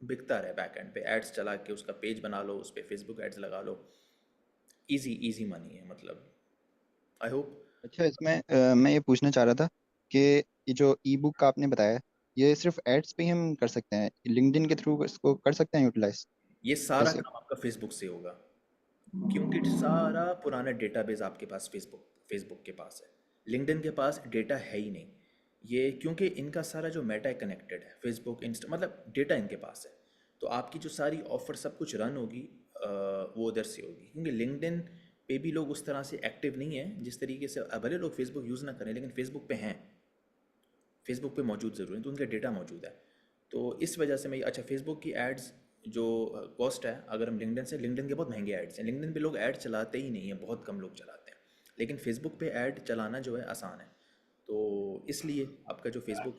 बिकता रहे। बैक एंड पे एड्स चला के उसका पेज बना लो, उस पर फेसबुक एड्स लगा लो, इजी इजी मनी है। मतलब आई होप। अच्छा, इसमें मैं ये पूछना चाह रहा था कि ये जो ई बुक का आपने बताया, ये सिर्फ एड्स पे ही हम कर सकते हैं, लिंक्डइन के थ्रू इसको कर सकते हैं यूटिलाइज ये सारा ऐसे? काम आपका फेसबुक से होगा, क्योंकि सारा पुराना डेटाबेस आपके पास फेसबुक फेसबुक के पास है। लिंक्डइन के पास डेटा है ही नहीं। ये क्योंकि इनका सारा जो मेटा कनेक्टेड है, फेसबुक, इंस्टा, मतलब डेटा इनके पास है। तो आपकी जो सारी ऑफर सब कुछ रन होगी वो उधर से होगी, क्योंकि लिंक्डइन पे भी लोग उस तरह से एक्टिव नहीं है जिस तरीके से, भले लोग फेसबुक यूज़ ना करें लेकिन फेसबुक पे हैं, फेसबुक पे मौजूद ज़रूर है, तो उनका डेटा मौजूद है। तो इस वजह से मैं, अच्छा फेसबुक की एड्स जो कॉस्ट है, अगर हम लिंक्डइन से, लिंक्डइन के बहुत महंगे एड्स हैं, लिंक्डइन पे लोग ऐड चलाते ही नहीं है, बहुत कम लोग चलाते हैं। लेकिन फेसबुक पे ऐड चलाना जो है आसान है। तो इसलिए आपका जो फेसबुक,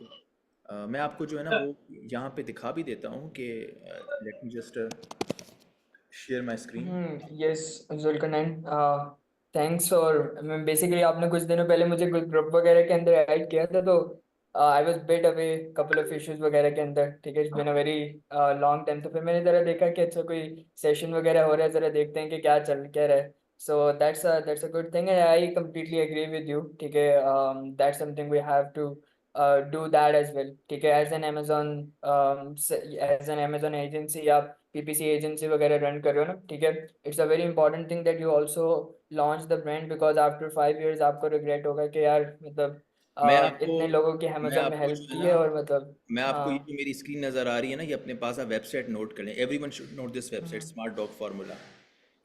मैं आपको जो है ना वो यहाँ पे दिखा भी देता हूँ कि let me just share my screen. Yes Zulqarnain, thanks. और मैं बेसिकली आपने कुछ दिनों पहले मुझे ग्रुप वगैरह के अंदर ऐड किया था, तो I was bit away couple of issues वगैरह के अंदर, ठीक है, it's been a very long time. तो फिर मैंने जरा देखा कि अच्छा कोई सेशन वगैरह हो रहा है, जरा देखते हैं कि क्या चल क्या रहा है। So that's a good thing, and I completely agree with you, ठीक है। That's something we have to do that as well, ठीक है। एज एन अमेजोन एजेंसी या पीपीसी एजेंसी वगैरह रन कर रहे हो ना, ठीक है, it's a very important thing that you also launch the brand, because after 5 years आपको रिग्रेट होगा कि यार मतलब मैं आपको इतने लोगों की मैं अमेजोन में आपको हेल्प जो है की ना, है, और मतलब मैं आपको ये हाँ। जो मेरी स्क्रीन नज़र आ रही है ना, ये अपने पास आप वेबसाइट नोट कर लें। Everyone should note this website, hmm, smart dog formula.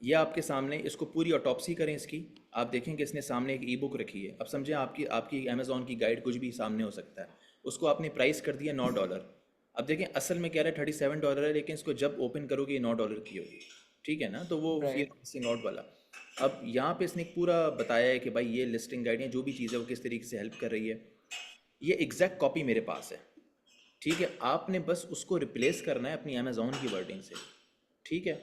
ये आपके सामने, इसको पूरी ऑटोप्सी करें इसकी। आप देखें कि इसने सामने एक ई बुक रखी है। अब समझें आपकी आपकी अमेजोन की गाइड कुछ भी सामने हो सकता है, उसको आपने प्राइस कर दिया $9। अब देखें असल में कह रहा है $37 है, लेकिन इसको जब ओपन करोगे ये $9 की होगी, ठीक है ना। तो वो फियर राइट। मिसिंग आउट वाला। अब यहाँ पे इसने पूरा बताया है कि भाई ये लिस्टिंग गाइड है, जो भी चीज़ है वो किस तरीके से हेल्प कर रही है। ये एग्जैक्ट कॉपी मेरे पास है, ठीक है। आपने बस उसको रिप्लेस करना है अपनी अमेजोन की वर्डिंग से, ठीक है।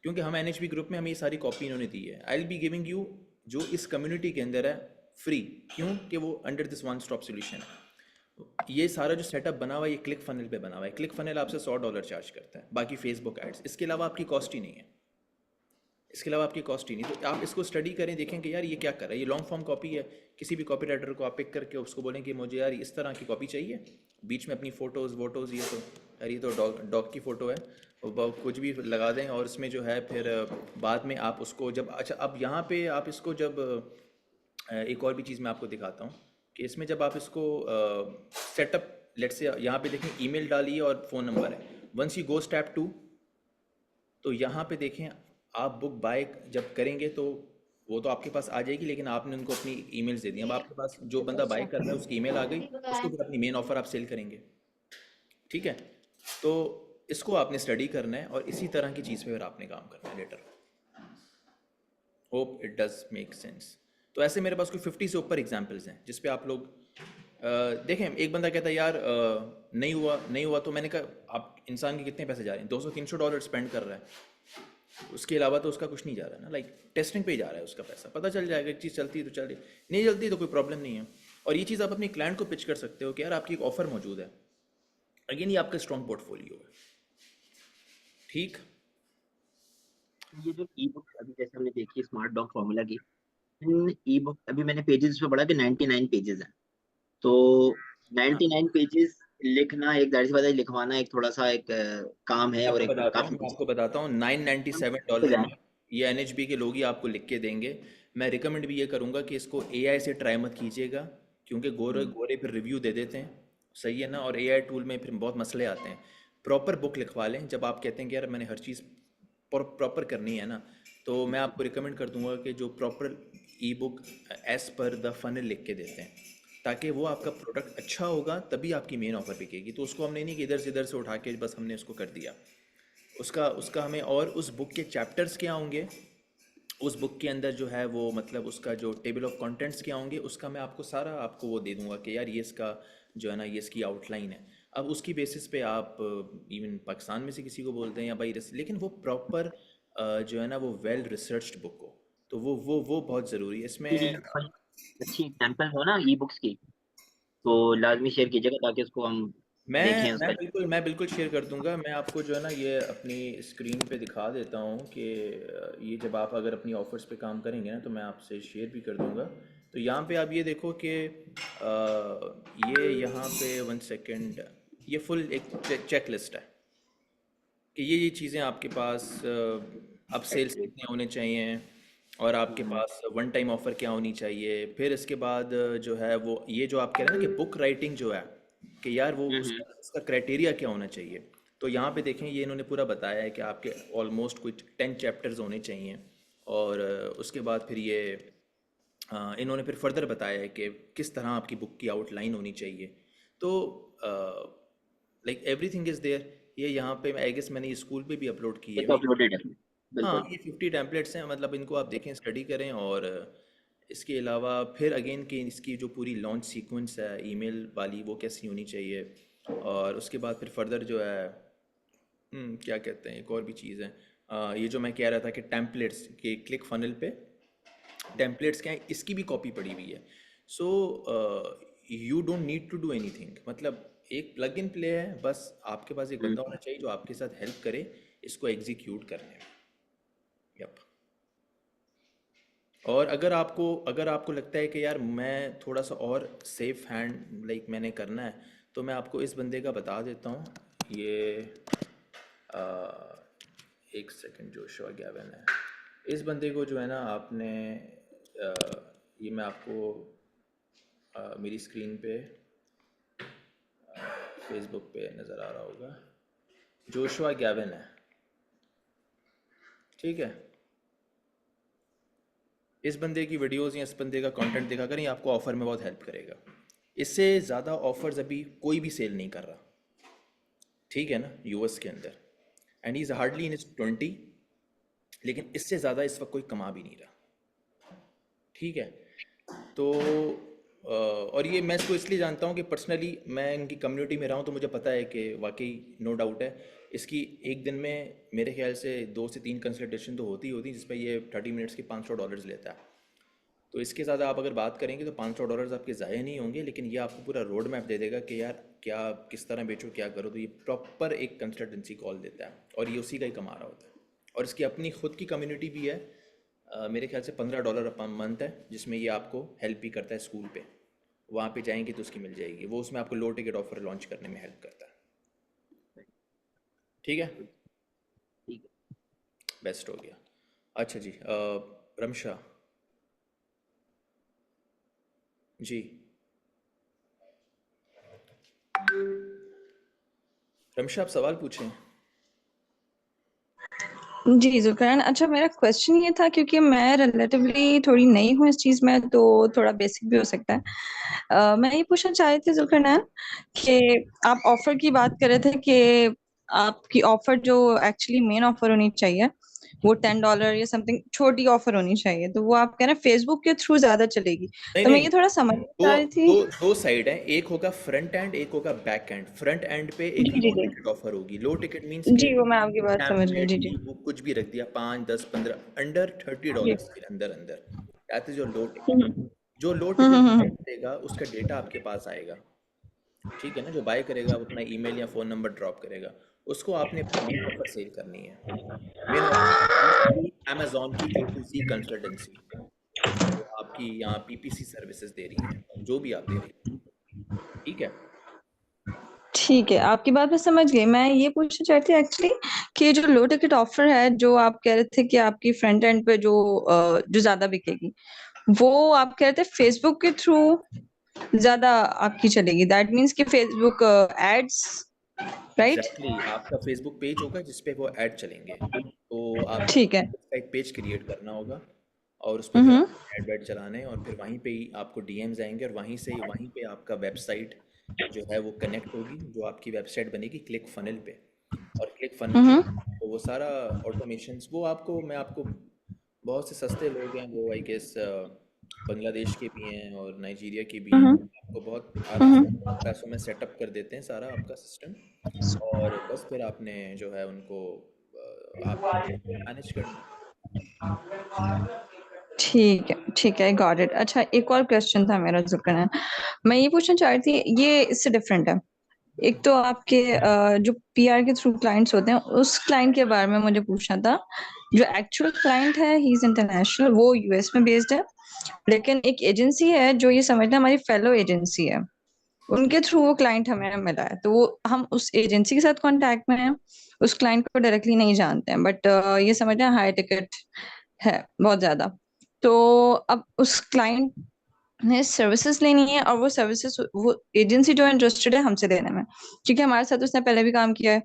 क्योंकि हम NHP ग्रुप में हमें ये सारी कॉपी इन्होंने दी है। I will be giving you जो इस कम्युनिटी के अंदर है फ्री, क्यों कि वो under this one stop solution है। ये सारा जो सेटअप बना हुआ है ये क्लिक फनल पे बना हुआ है। क्लिक फनल आपसे $100 चार्ज करता है, बाकी फेसबुक एड्स, इसके अलावा आपकी कॉस्ट ही नहीं है। इसके अलावा आपकी कॉस्ट ही नहीं। तो आप इसको स्टडी करें, देखें कि यार ये क्या कर रहा है। ये लॉन्ग फॉर्म कॉपी है। किसी भी कॉपी राइटर को आप पिक करके उसको बोलें कि मुझे यार इस तरह की कॉपी चाहिए, बीच में अपनी फ़ोटोज़ वोटोज़, ये तो यार ये तो डॉग की फ़ोटो है, कुछ भी लगा दें और इसमें जो है फिर बाद में आप उसको जब, अच्छा अब यहाँ पे आप इसको जब एक और भी चीज़ मैं आपको दिखाता हूँ कि इसमें जब आप इसको सेटअप, लेट्स से यहाँ पे देखें ईमेल डालिए और फ़ोन नंबर है, वंस यू गो स्टेप 2, तो यहाँ पे देखें आप बुक बाय जब करेंगे तो वो तो आपके पास आ जाएगी, लेकिन आपने उनको अपनी ईमेल्स दे दी। अब आपके पास जो बंदा बाय कर रहा है उसकी ईमेल आ गई, उसको फिर अपनी मेन ऑफर आप सेल करेंगे। ठीक है, तो इसको आपने स्टडी करना है और इसी तरह की चीज़ पे फिर आपने काम करना है later. Hope it does make sense. तो ऐसे मेरे पास कोई 50 से ऊपर एग्जांपल्स हैं जिस पे आप लोग देखें। एक बंदा कहता है यार नहीं हुआ नहीं हुआ, तो मैंने कहा आप इंसान के कितने पैसे जा रहे हैं, $200-300 स्पेंड कर रहा है, उसके अलावा तो उसका कुछ नहीं जा रहा है ना, लाइक टेस्टिंग पे ही जा रहा है उसका पैसा। पता चल जाएगा एक चीज़ चलती है तो चले, नहीं चलती तो कोई प्रॉब्लम नहीं है। और ये चीज़ आप अपने क्लाइंट को पिच कर सकते हो कि यार आपकी एक ऑफर मौजूद है। अगेन ये आपका स्ट्रॉन्ग पोर्टफोलियो है। ठीक, ये जो ई बुक अभी जैसे हमने देखी स्मार्ट डॉग फॉर्मूला की, इन ई बुक अभी मैंने पेजेस पे पढ़ा कि 99 पेजेस हैं। तो 99 पेजेस लिखना एक, जाहिर सी बात है लिखवाना एक थोड़ा सा एक काम है और एक काफी मैं आपको बताता हूँ $997 में ये NHB के लोग ही आपको लिख के देंगे। मैं रिकमेंड भी ये करूँगा कि इसको AI से ट्राई मत कीजिएगा, क्योंकि गोरे गोरे फिर रिव्यू दे देते हैं, सही है ना, और AI टूल में फिर बहुत मसले आते हैं। प्रॉपर बुक लिखवा लें। जब आप कहते हैं कि यार मैंने हर चीज़ प्रॉपर करनी है ना, तो मैं आपको रिकमेंड कर दूंगा कि जो proper ebook as per the funnel लिख के देते हैं, ताकि वो आपका प्रोडक्ट अच्छा होगा तभी आपकी मेन ऑफर बिकेगी। तो उसको हमने नहीं कि इधर से इधर से उठा के बस हमने उसको कर दिया। उसका उसका हमें, और उस बुक के चैप्टर्स क्या होंगे, उस बुक के अंदर जो है वो मतलब उसका जो टेबल ऑफ कंटेंट्स क्या होंगे, उसका मैं आपको सारा आपको वो दे दूंगा कि यार ये इसका जो है ना, ये इसकी आउटलाइन है। अब उसकी बेसिस पे आप इवन पाकिस्तान में से किसी को बोलते हैं या भाई लेकिन वो प्रॉपर जो है ना वो वेल रिसर्च्ड बुक हो, तो वो बहुत ज़रूरी है इसमें। कोई अच्छी एग्जांपल हो ना ई बुक्स की, तो लाजमी शेयर कीजिएगा ताकि उसको हम देखें उसका। मैं बिल्कुल शेयर कर दूंगा। मैं आपको जो है ना ये अपनी स्क्रीन पे दिखा देता हूँ कि ये जब आप अगर अपनी ऑफर्स पे काम करेंगे ना, तो मैं आपसे शेयर भी कर दूंगा। तो यहाँ पे आप ये देखो कि ये यहाँ पे 1 सेकेंड, ये फुल एक चेक लिस्ट है कि ये चीज़ें आपके पास अब सेल्स कितने होने चाहिए और आपके पास वन टाइम ऑफर क्या होनी चाहिए। फिर इसके बाद जो है वो ये जो आप कह रहे हैं ना कि बुक राइटिंग जो है कि यार वो उसका क्राइटेरिया क्या होना चाहिए, तो यहाँ पे देखें ये इन्होंने पूरा बताया है कि आपके ऑलमोस्ट कुछ 10 चैप्टर्स होने चाहिए। और उसके बाद फिर ये इन्होंने फिर फर्दर बताया है कि किस तरह आपकी बुक की आउटलाइन होनी चाहिए। तो लाइक एवरीथिंग इज़ देयर। ये यहाँ पे आई गेस मैंने ये स्कूल पे भी अपलोड की ये है। तो अपलोडेड है हाँ, बिल्कुल। ये 50 टेम्पलेट्स हैं, मतलब इनको आप देखें, स्टडी करें। और इसके अलावा फिर अगेन कि इसकी जो पूरी लॉन्च सीक्वेंस है ईमेल वाली वो कैसी होनी चाहिए। और उसके बाद फिर फर्दर जो है क्या कहते हैं, एक और भी चीज़ है ये जो मैं कह रहा था कि टेम्पलेट्स के क्लिक फनल पे टेम्पलेट्स क्या है, इसकी भी कॉपी पड़ी हुई है। So you don't need to do anything, मतलब एक प्लग इन प्ले है, बस आपके पास एक बंदा होना चाहिए जो आपके साथ हेल्प करे इसको एग्जीक्यूट करने में। यप। और अगर आपको लगता है कि यार मैं थोड़ा सा और सेफ हैंड लाइक मैंने करना है, तो मैं आपको इस बंदे का बता देता हूँ। ये आ, 1 सेकंड, जोशुआ गैवन है। इस बंदे को जो है ना आपने ये मैं आपको मेरी स्क्रीन पे फेसबुक पे नज़र आ रहा होगा, जोशुआ गैवन है, ठीक है। इस बंदे की वीडियोस या इस बंदे का कंटेंट देखा करें, ये आपको ऑफ़र में बहुत हेल्प करेगा। इससे ज़्यादा ऑफर्स अभी कोई भी सेल नहीं कर रहा, ठीक है ना, यूएस के अंदर। And he is hardly in is 20, लेकिन इससे ज़्यादा इस वक्त कोई कमा भी नहीं रहा, ठीक है। तो और ये मैं इसको इसलिए जानता हूँ कि पर्सनली मैं इनकी कम्युनिटी में रहा हूँ, तो मुझे पता है कि वाकई नो डाउट है इसकी एक दिन में मेरे ख्याल से 2 से 3 कंसल्टेशन तो होती ही होती, जिसमें ये 30 मिनट्स के $500 लेता है। तो इसके ज़्यादा आप अगर बात करेंगे तो $500 आपके ज़ाया नहीं होंगे, लेकिन ये आपको पूरा रोड मैप दे देगा कि यार क्या किस तरह बेचो क्या करो। तो ये प्रॉपर एक कंसल्टेंसी कॉल देता है और ये उसी का ही कमा रहा होता है। और इसकी अपनी खुद की कम्युनिटी भी है, मेरे ख्याल से $15 पर मंथ है, जिसमें ये आपको हेल्प भी करता है स्कूल पे। वहाँ पे जाएंगे तो उसकी मिल जाएगी, वो उसमें आपको लो टिकट ऑफर लॉन्च करने में हेल्प करता है। ठीक है, ठीक है। बेस्ट हो गया। अच्छा जी, रमशा जी, रमशा आप सवाल पूछें। जी जुल्करनैन, अच्छा मेरा क्वेश्चन ये था, क्योंकि मैं रिलेटिवली थोड़ी नई हूँ इस चीज में, तो थोड़ा बेसिक भी हो सकता है। मैं ये पूछना चाह रही थी जुल्करनैन कि आप ऑफर की बात कर रहे थे कि आपकी ऑफर जो एक्चुअली मेन ऑफर होनी चाहिए वो $10 या समथिंग छोटी ऑफर होनी चाहिए, तो वो आप कह रहे हैं फेसबुक के थ्रू ज्यादा चलेगी। नहीं तो मैं नहीं, ये थोड़ा समझना दो चाह रही थी। दो दो साइड है, एक होगा फ्रंट एंड, एक होगा बैक एंड। फ्रंट एंड पे एक जी जी लो जी टिकट ऑफर होगी। लो टिकट मींस के जी, वो मैं आपकी बात समझ गई। पैम्पलेट, जी जी ई बुक कुछ भी रख दिया, 5 10 15 अंडर जी। $30 के अंदर अंदर, that is your low ticket. Hmm जो लो हम्म टिकट हम्म बाय हम्म, करेगा उसका डेटा आपके पास आएगा, ठीक है ना। जो बाय करेगा वो अपना ईमेल या फ़ोन नंबर ड्रॉप करेगा, उसको आपने अपनी मेन ऑफर सेल करनी है। मेन ऑफर बेसिकली अमेजोन की ए टू सी कंसल्टेंसी, जो आपकी यहाँ पीपीसी सर्विसेज दे रही हैं, जो भी आप दे रही हैं, ठीक है। ठीक है, आपकी बात मैं समझ गई। मैं ये पूछना चाहती थी एक्चुअली कि जो लो टिकट ऑफर है, जो आप कह रहे थे कि आपकी फ्रंट एंड पे जो ज्यादा बिकेगी, वो आप कह रहे थे फेसबुक के थ्रू ज्यादा आपकी चलेगी। दैट मीन्स कि फेसबुक एड्स, राइट? एग्जैक्टली आपका फेसबुक पेज होगा जिस पे वो ऐड चलेंगे, तो आपको ठीक है। उसका एक पेज क्रिएट करना होगा और उस पर फिर हम्म आप ऐड वैड चलाने हैं, और फिर वहीं पे ही आपको डीएम्स आएंगे, और वहीं पे आपका वेबसाइट जो है वो कनेक्ट होगी, जो आपकी वेबसाइट बनेगी क्लिक फनल पे। और क्लिक फनल के हम्म तो वो सारा ऑटोमेशंस वो आपको मैं आपको बहुत से सस्ते लोग हैं, वो आई गेस बांग्लादेश के भी हैं और नाइजीरिया के भी हैं, हम्म आपको बहुत आराम से हम्म पैसों में सेटअप कर देते हैं सारा आपका सिस्टम। और बस फिर आपने जो है उनको आपने मैनेज करना है। ठीक है, गॉट इट। अच्छा, एक और क्वेश्चन था मेरा जुल्करनैन। मैं ये पूछना चाह रही थी, ये इससे डिफरेंट है। एक तो आपके जो पीआर के थ्रू क्लाइंट्स होते हैं, उस क्लाइंट के बारे में मुझे पूछना था। जो एक्चुअल क्लाइंट है, ही इज इंटरनेशनल, वो यूएस में बेस्ड है, लेकिन एक एजेंसी है जो ये समझना हमारी फेलो एजेंसी है, उनके थ्रू वो क्लाइंट हमें मिला है, तो वो हम उस एजेंसी के साथ कांटेक्ट में हैं, उस क्लाइंट को डायरेक्टली नहीं जानते हैं, बट ये समझना हाई टिकट है बहुत ज्यादा। तो अब उस क्लाइंट ने सर्विसेज लेनी है, और वो सर्विसेज वो एजेंसी जो इंटरेस्टेड है हमसे लेने में, क्योंकि हमारे साथ उसने पहले भी काम किया है,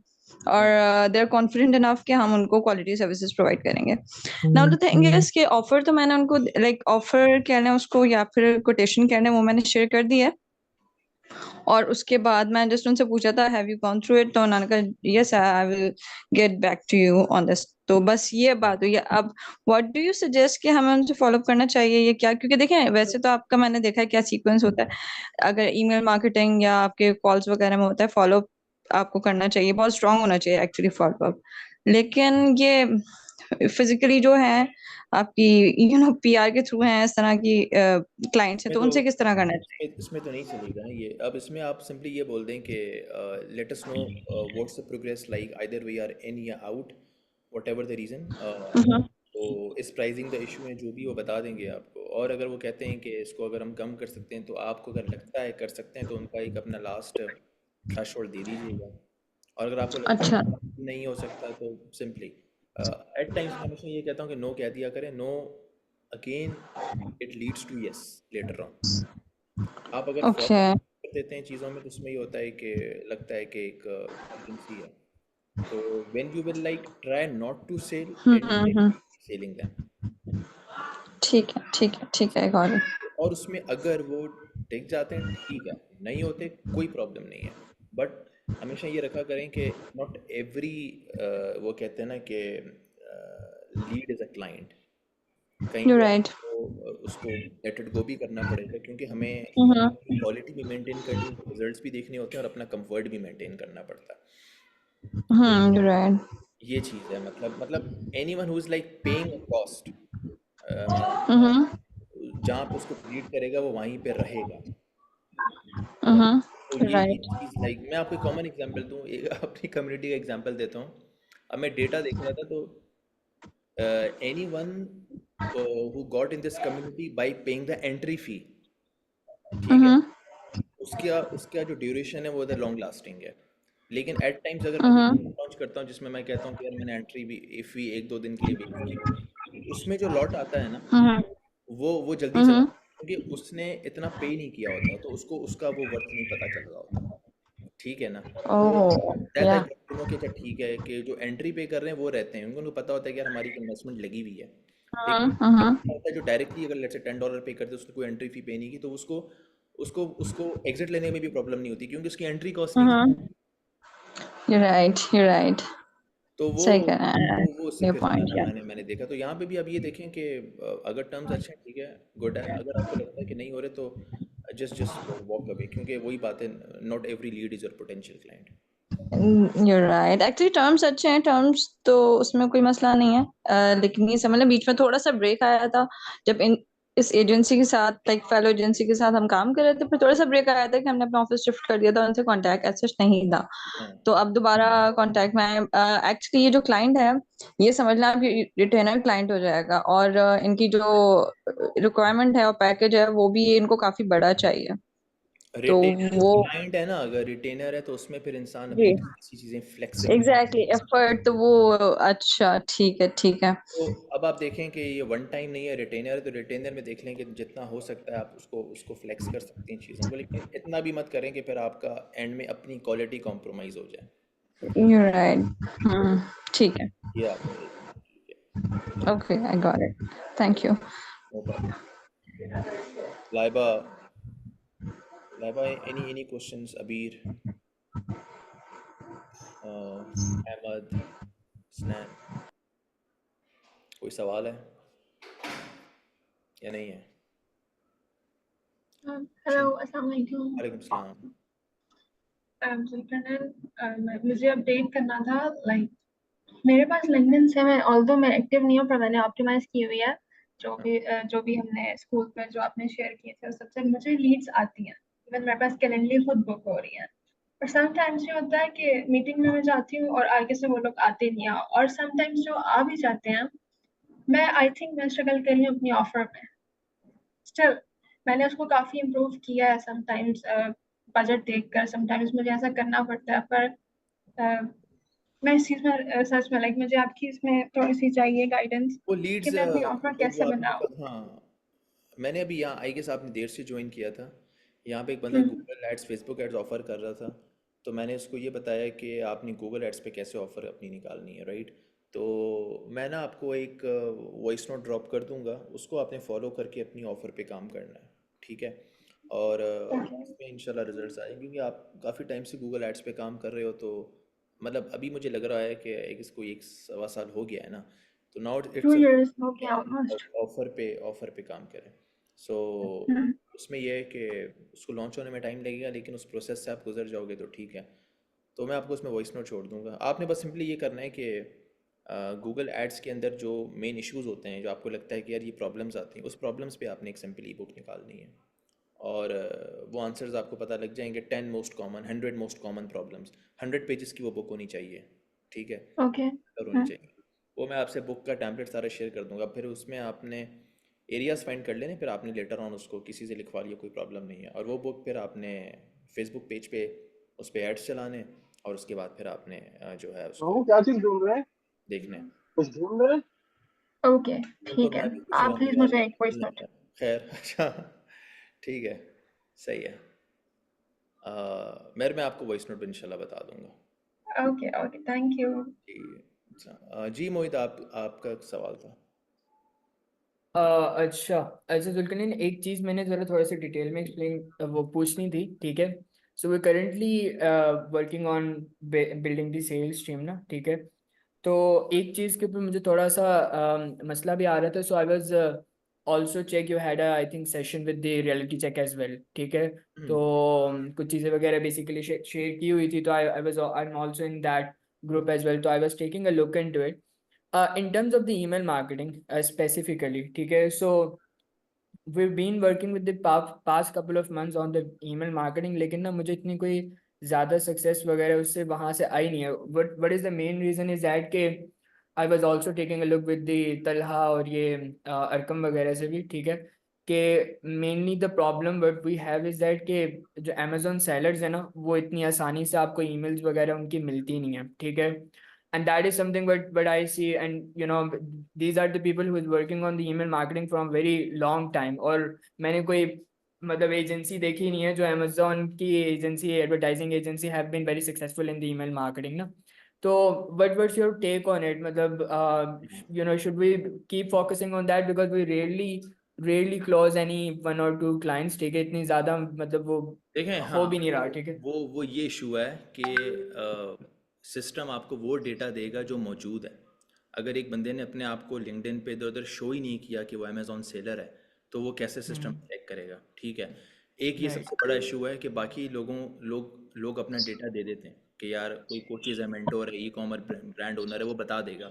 और दे आर कॉन्फिडेंट इनफ कि हम उनको क्वालिटी सर्विसेज प्रोवाइड करेंगे। नाउ द थिंग इज कि ऑफर तो मैंने उनको, लाइक ऑफर कह लें उसको या फिर कोटेशन कह लें, वो मैंने शेयर कर दी है। और उसके बाद मैं जस्ट उनसे पूछा था, have you gone through it, तो उन्होंने कहा yes I will get back to you on this. तो बस ये बात हुई है। अब व्हाट डू यू सजेस्ट कि हमें उनसे फॉलो करना चाहिए, ये क्या? क्योंकि देखें, वैसे तो आपका मैंने देखा है क्या सीक्वेंस होता है, अगर ईमेल मार्केटिंग या आपके कॉल्स वगैरह में होता है, फॉलो आपको करना चाहिए, बहुत स्ट्रांग होना चाहिए एक्चुअली फॉलो अप। लेकिन ये फिजिकली जो है आपकी पीआर के थ्रू है इस तरह की क्लाइंट्स है, इसमें तो तो उनसे किस तरह करना चाहिए? इसमें तो नहीं चलेगा ना ये। अब इसमें आप सिंपली ये बोल दें कि let us know what's the progress like, either we are in या out, whatever the reason. Hmm तो इस प्राइसिंग द इशू में जो भी वो बता देंगे आपको, और अगर वो कहते हैं कि इसको अगर हम कम कर सकते हैं, तो आपको अगर लगता है कर सकते हैं, तो उनका एक अपना लास्ट थ्रेशोल्ड दे दीजिएगा। और अगर आपको लगता है अच्छा। कि नहीं हो सकता, तो सिंपली एट टाइम्स मैं हमेशा ये कहता हूँ कि नो कह दिया करें। No again it leads to yes later on. आप अगर ओके। फॉलो कर देते हैं चीज़ों में, तो उसमें ये होता है कि लगता है कि एक एजेंसी है। तो when you will like try not to sell and hmm, selling them. ठीक है, गॉट इट। और उसमें अगर वो टिक जाते हैं ठीक है, नहीं होते कोई प्रॉब्लम नहीं है। बट हमेशा ये रखा करें कि नॉट एवरी, वो कहते हैं ना कि लीड इज़ अ क्लाइंट। कहीं यू पे राइट। आपको उसको लेट इट गो भी करना पड़ेगा, क्योंकि हमें हम्म क्वालिटी भी मेंटेन करनी है, रिजल्ट्स भी देखने होते हैं, और अपना कंफर्ट भी मेंटेन करना पड़ता है। You right. ये चीज़ है। मतलब anyone who is like paying a cost, hmm जहाँ पे उसको लीड करेगा वो वहीं पे रहेगा। तो ये राइट। चीज़ लाइक मैं आपको कॉमन एग्जांपल दूँ, एक अपनी कम्युनिटी का एग्जांपल देता हूँ। अब मैं डेटा देख रहा था, तो anyone who got in this community bye paying the entry fee, ठीक है, हम्म उसका उसका जो ड्यूरेशन है वो लॉन्ग लास्टिंग है। लेकिन एट टाइम्स अगर मैं लॉन्च करता हूँ जिसमें मैं कहता हूँ कि यार मैंने एंट्री भी इफ भी 1-2 दिन के लिए भेजी थी, उसमें जो लॉट आता है ना वो जल्दी चला क्योंकि उसने इतना पे नहीं किया होता तो उसको उसका वो वर्थ नहीं पता चल रहा होता, ठीक है ना। तो रहता है कि दोनों के अच्छा ठीक है कि जो एंट्री पे कर रहे हैं वो रहते हैं उनको पता होता है कि यार हमारी इन्वेस्टमेंट लगी हुई है, लेकिन होता है जो डायरेक्टली अगर लेट्स से $10 पे करते उसने कोई एंट्री फी पे नहीं की तो उसको उसको उसको एग्जिट लेने में भी प्रॉब्लम नहीं होती क्योंकि उसकी एंट्री कॉस्ट नहीं थी। you're right. तो सही कह रहे हैं वो उससे ये फिर पॉइंट यार। मैंने देखा तो यहाँ पे भी अब ये देखें कि अगर टर्म्स अच्छे हैं ठीक है, गुड है, अगर आपको लगता है कि नहीं हो रहे तो जस्ट जस्ट वॉक अवे क्योंकि वही बात है, not every lead is your potential client. You're right. Actually terms अच्छे हैं, टर्म्स तो उसमें कोई मसला नहीं है। लेकिन ये समझ लो बीच में थोड़ा सा ब्रेक आया था जब इस एजेंसी के साथ लाइक फेलो एजेंसी के साथ हम काम कर रहे थे, फिर थोड़ा सा ब्रेक आया था कि हमने अपना ऑफिस शिफ्ट कर दिया था, उनसे कांटेक्ट ऐसा नहीं था। तो अब दोबारा कांटेक्ट में आए। एक्चुअली ये जो क्लाइंट है ये समझ लें आपकी रिटेनर क्लाइंट हो जाएगा, और इनकी जो रिक्वायरमेंट है और पैकेज है वो भी इनको काफी बड़ा चाहिए। तो रिटेनर वो क्लाइंट है ना, अगर रिटेनर है तो उसमें फिर इंसान जी अपनी थोड़ी सी चीज़ें फ्लेक्सिबल। एग्जैक्टली एफर्ट तो वो अच्छा ठीक है ठीक है। तो अब आप देखें कि ये वन टाइम नहीं है, रिटेनर है तो रिटेनर में देख लें कि जितना हो सकता है आप उसको उसको फ्लेक्स कर सकते हैं चीज़ों को, लेकिन इतना भी मत करें कि फिर आपका एंड में अपनी क्वालिटी कॉम्प्रोमाइज़ हो जाए। You're right. ठीक है। ये आपने देखना है, ठीक है, Okay, I got it. Thank you. No problem. Laiba, Laiba any questions? Abeer, Ahmed, स्नैन, कोई सवाल है या नहीं है? हेलो, अस्सलाम वालेकुम। वालेकुम सलाम। मुझे अपडेट करना था, लाइक मेरे पास लिंक्डइन से मैं ऑल्दो मैं एक्टिव नहीं हूँ पर मैंने ऑप्टिमाइज की हुई है जो भी हमने स्कूल में जो आपने शेयर किए थे उस सबसे मुझे लीड्स आती हैं। इवन मेरे पास कैलेंडली खुद बुक हो रही है, पर समटाइम्स ये होता है कि मीटिंग में मैं जाती हूँ और आगे से वो लोग आते नहीं हैं, और समटाइम्स जो आ भी जाते हैं मैं आई थिंक मैं स्ट्रगल कर रही हूँ अपनी ऑफर में। स्टिल मैंने उसको काफी इम्प्रूव किया है, समटाइम्स बजट देखकर समटाइम्स मुझे ऐसा करना पड़ता है, पर मैं इस चीज में सच में लाइक मुझे आपकी इसमें थोड़ी सी चाहिए गाइडेंस वो कि लीड्स मैं अपनी ऑफर वो जो कैसे आपने बनाऊं। हाँ, मैंने अभी यहाँ आई गेस आपने देर से ज्वाइन किया था, यहाँ पे एक बंदा हम्म, Google ads Facebook ads offer कर रहा था, तो मैंने उसको ये बताया कि आपने गूगल एड्स पे कैसे ऑफर अपनी निकालनी है, राइट। तो मैं ना आपको एक वॉइस नोट ड्रॉप कर दूंगा, उसको आपने फॉलो करके अपनी ऑफर पे काम करना है, ठीक है। और okay, उसमें इंशाल्लाह रिजल्ट्स आएंगे क्योंकि आप काफ़ी टाइम से गूगल एड्स पे काम कर रहे हो, तो मतलब अभी मुझे लग रहा है कि इसको 1 सवा साल हो गया है ना, तो नाउ 2 इट्स years हो गया ऑलमोस्ट। ऑफर पे काम करें। सो उसमें यह है कि उसको लॉन्च होने में टाइम लगेगा लेकिन उस प्रोसेस से आप गुजर जाओगे तो ठीक है। तो मैं आपको उसमें वॉइस नोट छोड़ दूंगा, आपने बस सिंपली ये करना है कि गूगल एड्स के अंदर जो मेन इश्यूज होते हैं जो आपको लगता है कि यार ये प्रॉब्लम्स आती हैं, उस प्रॉब्लम्स पे आपने एक सिंपल ई बुक निकालनी है, और वो आंसर्स आपको पता लग जाएंगे। 10 most common, 100 most common problems, 100 pages की वो बुक होनी चाहिए, ठीक है, ओके। और होनी चाहिए। वो मैं आपसे बुक का टेम्पलेट सारा शेयर कर दूंगा, फिर उसमें आपने एरियाज फाइंड कर लेने, फिर आपने लेटर ऑन उसको किसी से लिखवा लिया, कोई प्रॉब्लम नहीं है। और वो बुक फिर आपने फेसबुक पेज पे उस पर एड्स चलाने, और उसके बाद फिर आपने जो है उसको क्या चीज ढूंढ रहे हैं? देखना है। कुछ ढूंढ रहे हैं? ओके तो ठीक है, मैं भी कुछ आप प्लीज मुझे एक वॉइस नोट। खैर अच्छा, ठीक है, सही है। मैं आपको वॉइस नोट इंशाल्लाह बता दूंगा। Okay okay, thank you. जी जी मोहित, आपका सवाल था। अच्छा अच्छा जुल्करनैन, एक चीज़ मैंने ज़रा थोड़ा सा डिटेल में एक्सप्लेन वो पूछनी थी, ठीक है। So we currently working on building the sales team ना, ठीक है। तो एक चीज़ के ऊपर मुझे थोड़ा सा मसला भी आ रहा था। So I was also check you had I think session with the reality check as well, ठीक है। तो कुछ चीज़ें वगैरह बेसिकली शेयर की हुई थी, तो I am also in that group as well, तो I was taking a look into it in terms of the email marketing specifically, ठीक है। So we've been working with the past couple of months on the email marketing, लेकिन ना मुझे इतनी कोई ज़्यादा success वगैरह उससे वहाँ से आई नहीं है। what is the main reason is that कि I was also taking a look with the Talha और ये अरकम वगैरह से भी, ठीक है। कि mainly the problem what we have is that कि जो अमेजोन सेलर्स है ना वो इतनी आसानी से आपको ईमेल्स वगैरह उनकी मिलती नहीं है, ठीक है। And that is something but I see, and you know these are the people who is working on the email marketing from very long time. और मैंने कोई मतलब एजेंसी देखी नहीं है जो अमेजोन की agency, advertising agency have been very successful in the email marketing ना। तो what's your take on it? मतलब you know, should we keep focusing on that because we rarely close any 1 or 2 clients, ठीक है, इतनी ज्यादा मतलब वो देखें, हो हाँ, भी नहीं रहा, ठीक है। वो ये इशू है कि सिस्टम आपको वो डेटा देगा जो मौजूद है। अगर एक बंदे ने अपने आप को लिंक्डइन पे इधर उधर शो ही नहीं किया कि वो अमेजोन सेलर है, तो वो कैसे सिस्टम चेक करेगा? ठीक है, एक ये राइट। सबसे बड़ा इशू है कि बाकी लोग अपना डेटा दे देते हैं कि यार कोई कोचेज है, मेंटोर है, ई कॉमर्स ब्रांड ओनर है, वो बता देगा।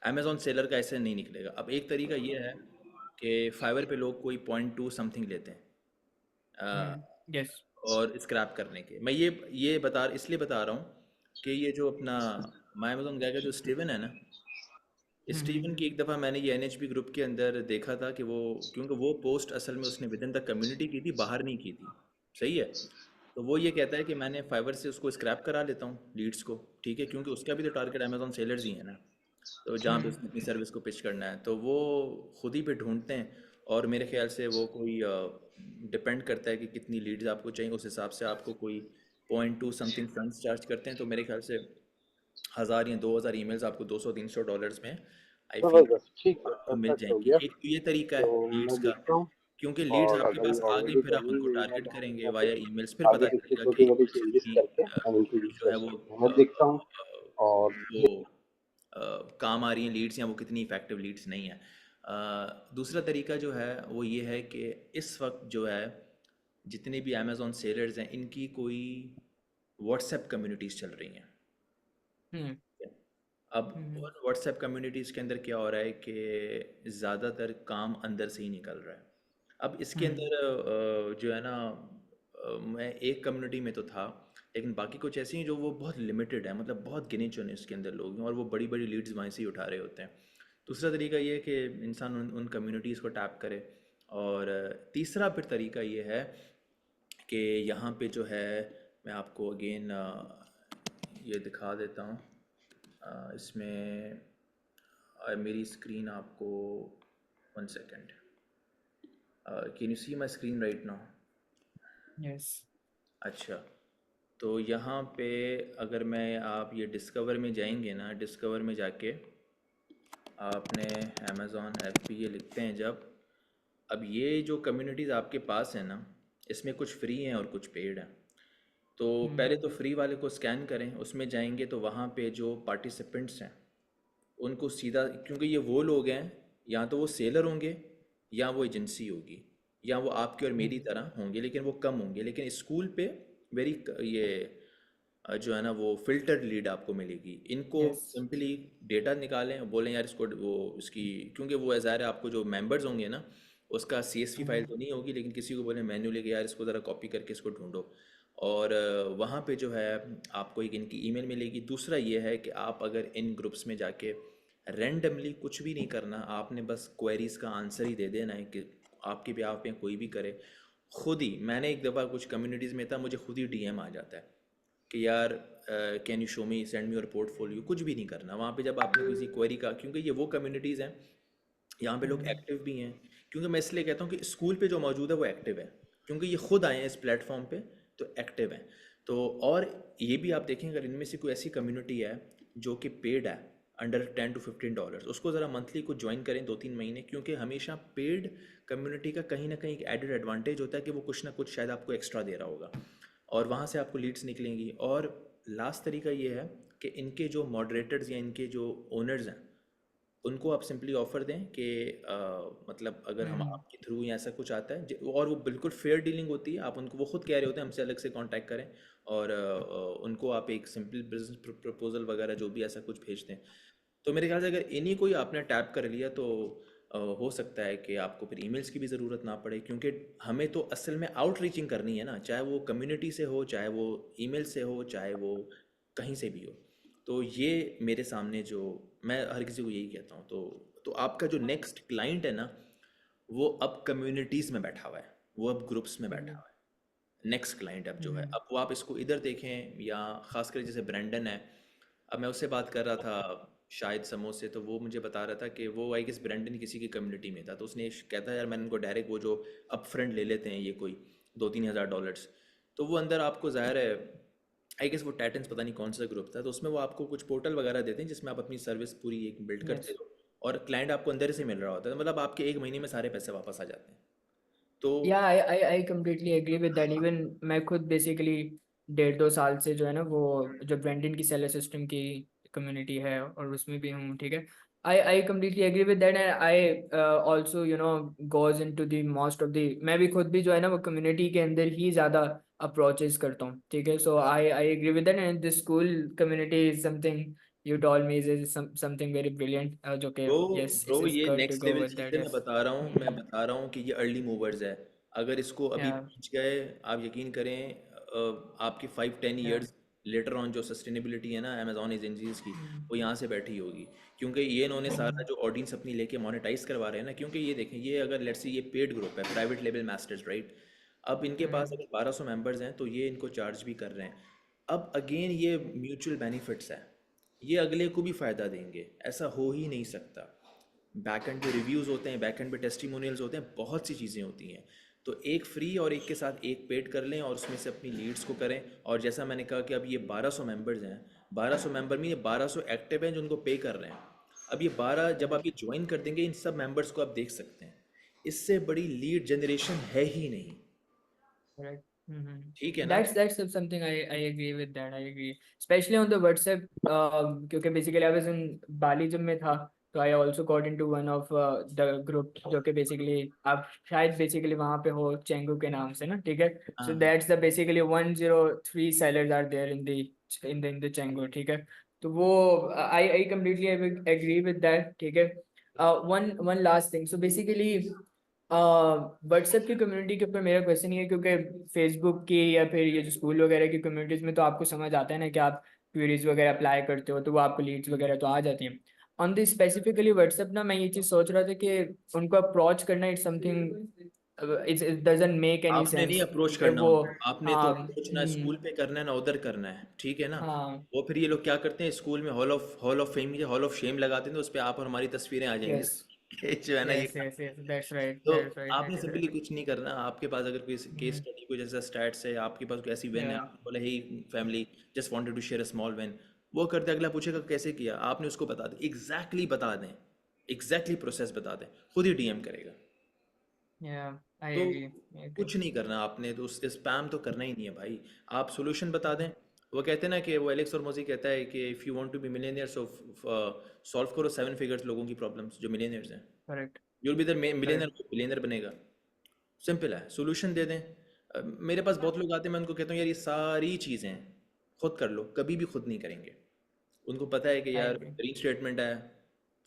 अमेजोन सेलर का ऐसे नहीं निकलेगा। अब एक तरीका ये है कि फाइवर पे लोग कोई 0.2 समथिंग लेते हैं यस। और स्क्रैप करने के। मैं ये इसलिए बता रहा हूँ कि ये जो अपना माय अमेज़न गाय का जो स्टीवन है ना, स्टीवन की एक दफ़ा मैंने ये एनएचपी ग्रुप के अंदर देखा था कि वो, क्योंकि वो पोस्ट असल में उसने विद इन द कम्युनिटी की थी, बाहर नहीं की थी। सही है। तो वो ये कहता है कि मैंने फाइवर से उसको स्क्रैप करा लेता हूँ लीड्स को, ठीक है, क्योंकि उसका भी तो टारगेट अमेज़न सेलर्स ही है ना। तो जहाँ पे उसने अपनी सर्विस को पिच करना है, तो वो खुद ही पे ढूंढते हैं। और मेरे ख्याल से वो कोई डिपेंड करता है कि कितनी लीड्स आपको चाहिए, उस हिसाब से आपको कोई 0.2 समथिंग फंड्स चार्ज करते हैं। तो मेरे ख्याल से 1000 या 2000 ईमेल्स आपको $200-300 में आई फील जबरदस्त, ठीक है, आपको मिल परफेक्ट हो जाएंगी। गया। एक तो ये तरीका तो है मैं लीड्स का, देखता हूँ, क्योंकि लीड्स और आपके अगर पास आ गई, ऑलरेडी फिर आप बनी उनको हुई है टारगेट तो हम करेंगे यहाँ पे वाया ईमेल्स, फिर पता आगे की चलेगा छोटी कि मोटी ईमेल्स चेंजेस कितनी करके हम इनकी जो है रिसर्च वो करते हैं। मैं देखता हूँ और काम आ रही हैं लीड्स, या वो कितनी इफ़ेक्टिव लीड्स नहीं है। दूसरा तरीका जो है वो ये है कि इस वक्त जो है जितने भी अमेज़ॉन सेलर्स हैं, इनकी कोई व्हाट्सएप कम्युनिटीज़ चल रही हैं। अब उन व्हाट्सएप कम्युनिटीज़ के अंदर क्या हो रहा है कि ज़्यादातर काम अंदर से ही निकल रहा है। अब इसके अंदर जो है ना, मैं एक कम्युनिटी में तो था, लेकिन बाकी कुछ ऐसी हैं जो वो बहुत लिमिटेड है, मतलब बहुत गिने चुने इसके अंदर लोग हैं, और वो बड़ी बड़ी लीड्स वहीं से ही उठा रहे होते हैं। दूसरा तरीका ये है कि इंसान उन कम्युनिटीज़ को टैप करे। और तीसरा फिर तरीका ये है कि यहाँ पे जो है, मैं आपको अगेन ये दिखा देता हूँ। इसमें मेरी स्क्रीन आपको 1 second, can you see my screen right now? Yes. अच्छा, तो यहाँ पे अगर आप ये डिस्कवर में जाएंगे ना, डिस्कवर में जाके आपने अमेज़ॉन FBA ये लिखते हैं जब, अब ये जो कम्युनिटीज़ आपके पास है ना, इसमें कुछ फ्री हैं और कुछ पेड हैं। तो पहले तो फ्री वाले को स्कैन करें, उसमें जाएंगे तो वहाँ पे जो पार्टिसिपेंट्स हैं उनको सीधा, क्योंकि ये वो लोग हैं, या तो वो सेलर होंगे या वो एजेंसी होगी, या वो आपकी और मेरी तरह होंगे, लेकिन वो कम होंगे। लेकिन स्कूल पे वेरी ये जो है ना वो फिल्टर्ड लीड आपको मिलेगी। इनको यस। सिंपली डेटा निकालें, बोलें यार इसको वो इसकी, क्योंकि वो ज़ाहिर है आपको जो मेंबर्स होंगे ना, उसका CSV फाइल तो नहीं होगी, लेकिन किसी को बोलें मैन्युअली कि यार इसको ज़रा कॉपी करके इसको ढूंढो, और वहाँ पे जो है आपको एक इनकी ईमेल मिलेगी। दूसरा ये है कि आप अगर इन ग्रुप्स में जाके रैंडमली कुछ भी नहीं करना, आपने बस क्वेरीज का आंसर ही दे देना है कि आपके भी आप में कोई भी करे। खुद ही मैंने एक दफ़ा कुछ कम्युनिटीज़ में था, मुझे खुद ही DM आ जाता है कि यार can you show me, send me your portfolio. कुछ भी नहीं करना वहाँ पे, जब आपने किसी क्वेरी का, क्योंकि ये वो कम्युनिटीज़ हैं यहाँ पे लोग एक्टिव भी हैं। क्योंकि मैं इसलिए कहता हूँ कि स्कूल पे जो मौजूद है वो एक्टिव है, क्योंकि ये खुद आए हैं इस प्लेटफॉर्म पे, तो एक्टिव हैं। तो और ये भी आप देखें, अगर इनमें से कोई ऐसी कम्युनिटी है जो कि पेड है अंडर $10 to $15, उसको ज़रा मंथली को ज्वाइन करें 2-3 महीने, क्योंकि हमेशा पेड कम्युनिटी का कहीं ना कहीं एक एडेड एडवांटेज होता है कि वो कुछ ना कुछ शायद आपको एक्स्ट्रा दे रहा होगा, और वहाँ से आपको लीड्स निकलेंगी। और लास्ट तरीका ये है कि इनके जो मॉडरेटर्स या इनके जो ओनर्स हैं, उनको आप सिंपली ऑफ़र दें कि मतलब अगर हम आपके थ्रू या ऐसा कुछ आता है और वो बिल्कुल फेयर डीलिंग होती है, आप उनको, वो खुद कह रहे होते हैं हमसे अलग से कांटेक्ट करें, और उनको आप एक सिंपल बिजनेस प्रपोजल वगैरह जो भी ऐसा कुछ भेज दें। तो मेरे ख्याल से अगर इन्हीं को ही आपने टैप कर लिया तो हो सकता है कि आपको फिर ईमेल्स की भी ज़रूरत ना पड़े, क्योंकि हमें तो असल में आउटरीचिंग करनी है ना, चाहे वो कम्युनिटी से हो, चाहे वो ईमेल से हो, चाहे वो कहीं से भी हो। तो ये मेरे सामने जो, मैं हर किसी को यही कहता हूँ। तो आपका जो नेक्स्ट क्लाइंट है ना, वो अब कम्युनिटीज़ में बैठा हुआ है, वो अब ग्रुप्स में बैठा हुआ है। नेक्स्ट क्लाइंट अब जो है, अब वो आप इसको इधर देखें, या ख़ासकर जैसे ब्रेंडन है, अब मैं उससे बात कर रहा था शायद समोसे, तो वो मुझे बता रहा था कि वो आई गेस ब्रेंडन किसी की कम्युनिटी में था, तो उसने कहता है यार मैंने उनको डायरेक्ट वो जो अप फ्रंट ले लेते हैं ये कोई $2-3 हज़ार, तो वो अंदर आपको ज़ाहिर है आई गेस वो टैटन्स पता नहीं कौन सा ग्रुप था, तो उसमें वो आपको कुछ पोर्टल वगैरह देते हैं जिसमें आप अपनी सर्विस पूरी एक बिल्ड करते Yes. हो, और क्लाइंट आपको अंदर से मिल रहा होता है, तो मतलब आपके 1 महीने में सारे पैसे वापस आ जाते हैं। तो Yeah, I completely agree with that. Even मैं खुद basically 1.5-2 साल से जो है ना वो जो ब्रेंडन की सेलर सिस्टम की कम्युनिटी है और उसमें भी हूँ, ठीक है। I completely agree with that, and I also goes into the most of the, मैं भी खुद भी जो है ना वो कम्युनिटी के अंदर ही ज़्यादा अप्रोचेस करता हूँ, ठीक है। So I agree with that, and the school community is something you told me is something very brilliant, जो कि yes, ब्रो it's ये good to next go level with cheese that, है, मैं yes. बता रहा हूँ, मैं बता रहा हूँ कि ये अर्ली मूवर्स है। अगर इसको अभी Yeah, पहुँच गए, आप यकीन करें, आपकी 5-10 yeah. ईयर्स लेटर ऑन जो सस्टेनेबिलिटी है ना अमेजॉन एजेंसीज की, वो यहाँ से बैठी होगी, क्योंकि ये इन्होंने सारा जो ऑडियंस अपनी लेके मोनेटाइज करवा रहे हैं ना, क्योंकि ये देखें, ये अगर लेट्स से ये पेड ग्रुप है, प्राइवेट लेवल मास्टर्स, राइट, अब इनके पास अगर 1200 मेंबर्स हैं तो ये इनको चार्ज भी कर रहे हैं। अब अगेन ये म्यूचुअल बेनिफिट्स है, ये अगले को भी फ़ायदा देंगे, ऐसा हो ही नहीं सकता। बैक एंड पे रिव्यूज़ होते हैं, बैक एंड पे टेस्टिमोनियल्स होते हैं, बहुत सी चीज़ें होती हैं। तो एक फ्री और एक के साथ एक पेड कर लें और उसमें से अपनी लीड्स को करें। और जैसा मैंने कहा कि अब ये 1200 मेंबर्स हैं, 1200 मेंबर में ये 1200 एक्टिव हैं जो उनको पे कर रहे हैं। अब ये 12 जब आप ये ज्वाइन कर देंगे, इन सब मेंबर्स को आप देख सकते हैं, इससे बड़ी लीड जनरेशन है ही नहीं। Correct. Mm-hmm. ठीक है ना? That's something I agree with that. I agree, especially on the WhatsApp. क्योंकि basically I was in Bali जब मैं था, तो I also got into one of the group जो कि basically आप शायद basically वहाँ पे हो चेंगू के नाम से ना, ठीक है। So हाँ, that's the basically 103 sellers are there in the Chengu, ठीक है। तो वो I completely agree with that, ठीक है। One last thing. So basically WhatsApp की कम्युनिटी के ऊपर मेरा क्वेश्चन ये है, क्योंकि फेसबुक की या फिर ये जो स्कूल वगैरह की कम्युनिटीज़ में तो आपको समझ आता है ना कि आप क्वेरीज वगैरह अप्लाई करते हो तो वो आपको लीड्स वगैरह तो आ जाती हैं। ऑन द स्पेसिफिकली व्हाट्सएप ना, मैं ये चीज़ सोच रहा था कि उनको अप्रोच करना it's something it doesn't make any आपने नहीं सेंस अप्रोच कि करना वो उनको, आपने तो हाँ अप्रोच ना स्कूल पे करना है ना उधर करना है, ठीक है ना? हाँ वो फिर ये लोग क्या करते हैं, स्कूल में हॉल ऑफ फेम या हॉल ऑफ शेम लगाते हैं, तो उस पर आप और हमारी तस्वीरें आ जाएंगी यस कि जो है ना ये yes yes yes that's right तो दैट्स राइट आपने दैट्स सिंपली राइट कुछ नहीं करना। आपके पास अगर कोई केस स्टडी कोई जैसा स्टैट्स है, आपके पास कोई ऐसी विन है, या आपने बोला ही family just wanted to share a small win, वो करते अगला पूछेगा कैसे किया, आपने उसको बता दें, एग्जैक्टली बता दें, एग्जैक्टली प्रोसेस बता दें, खुद ही डीएम करेगा। या आई तो एग्री कुछ नहीं करना आपने, तो उस स्पैम तो करना ही नहीं है भाई, आप सोल्यूशन बता दें। वो कहते हैं ना कि वो एलेक्स और मोजी कहता है कि if you want to be millionaire so solve करो 7 फिगर्स लोगों की प्रॉब्लम्स जो मिलियनियर्स हैं, correct you'll be the millionaire, correct billionaire बनेगा। सिंपल है, सोल्यूशन दे दें। मेरे पास बहुत लोग आते हैं, मैं उनको कहता हूँ यार ये सारी चीज़ें खुद कर लो, कभी भी खुद नहीं करेंगे। उनको पता है कि आई यार एग्री री स्टेटमेंट है,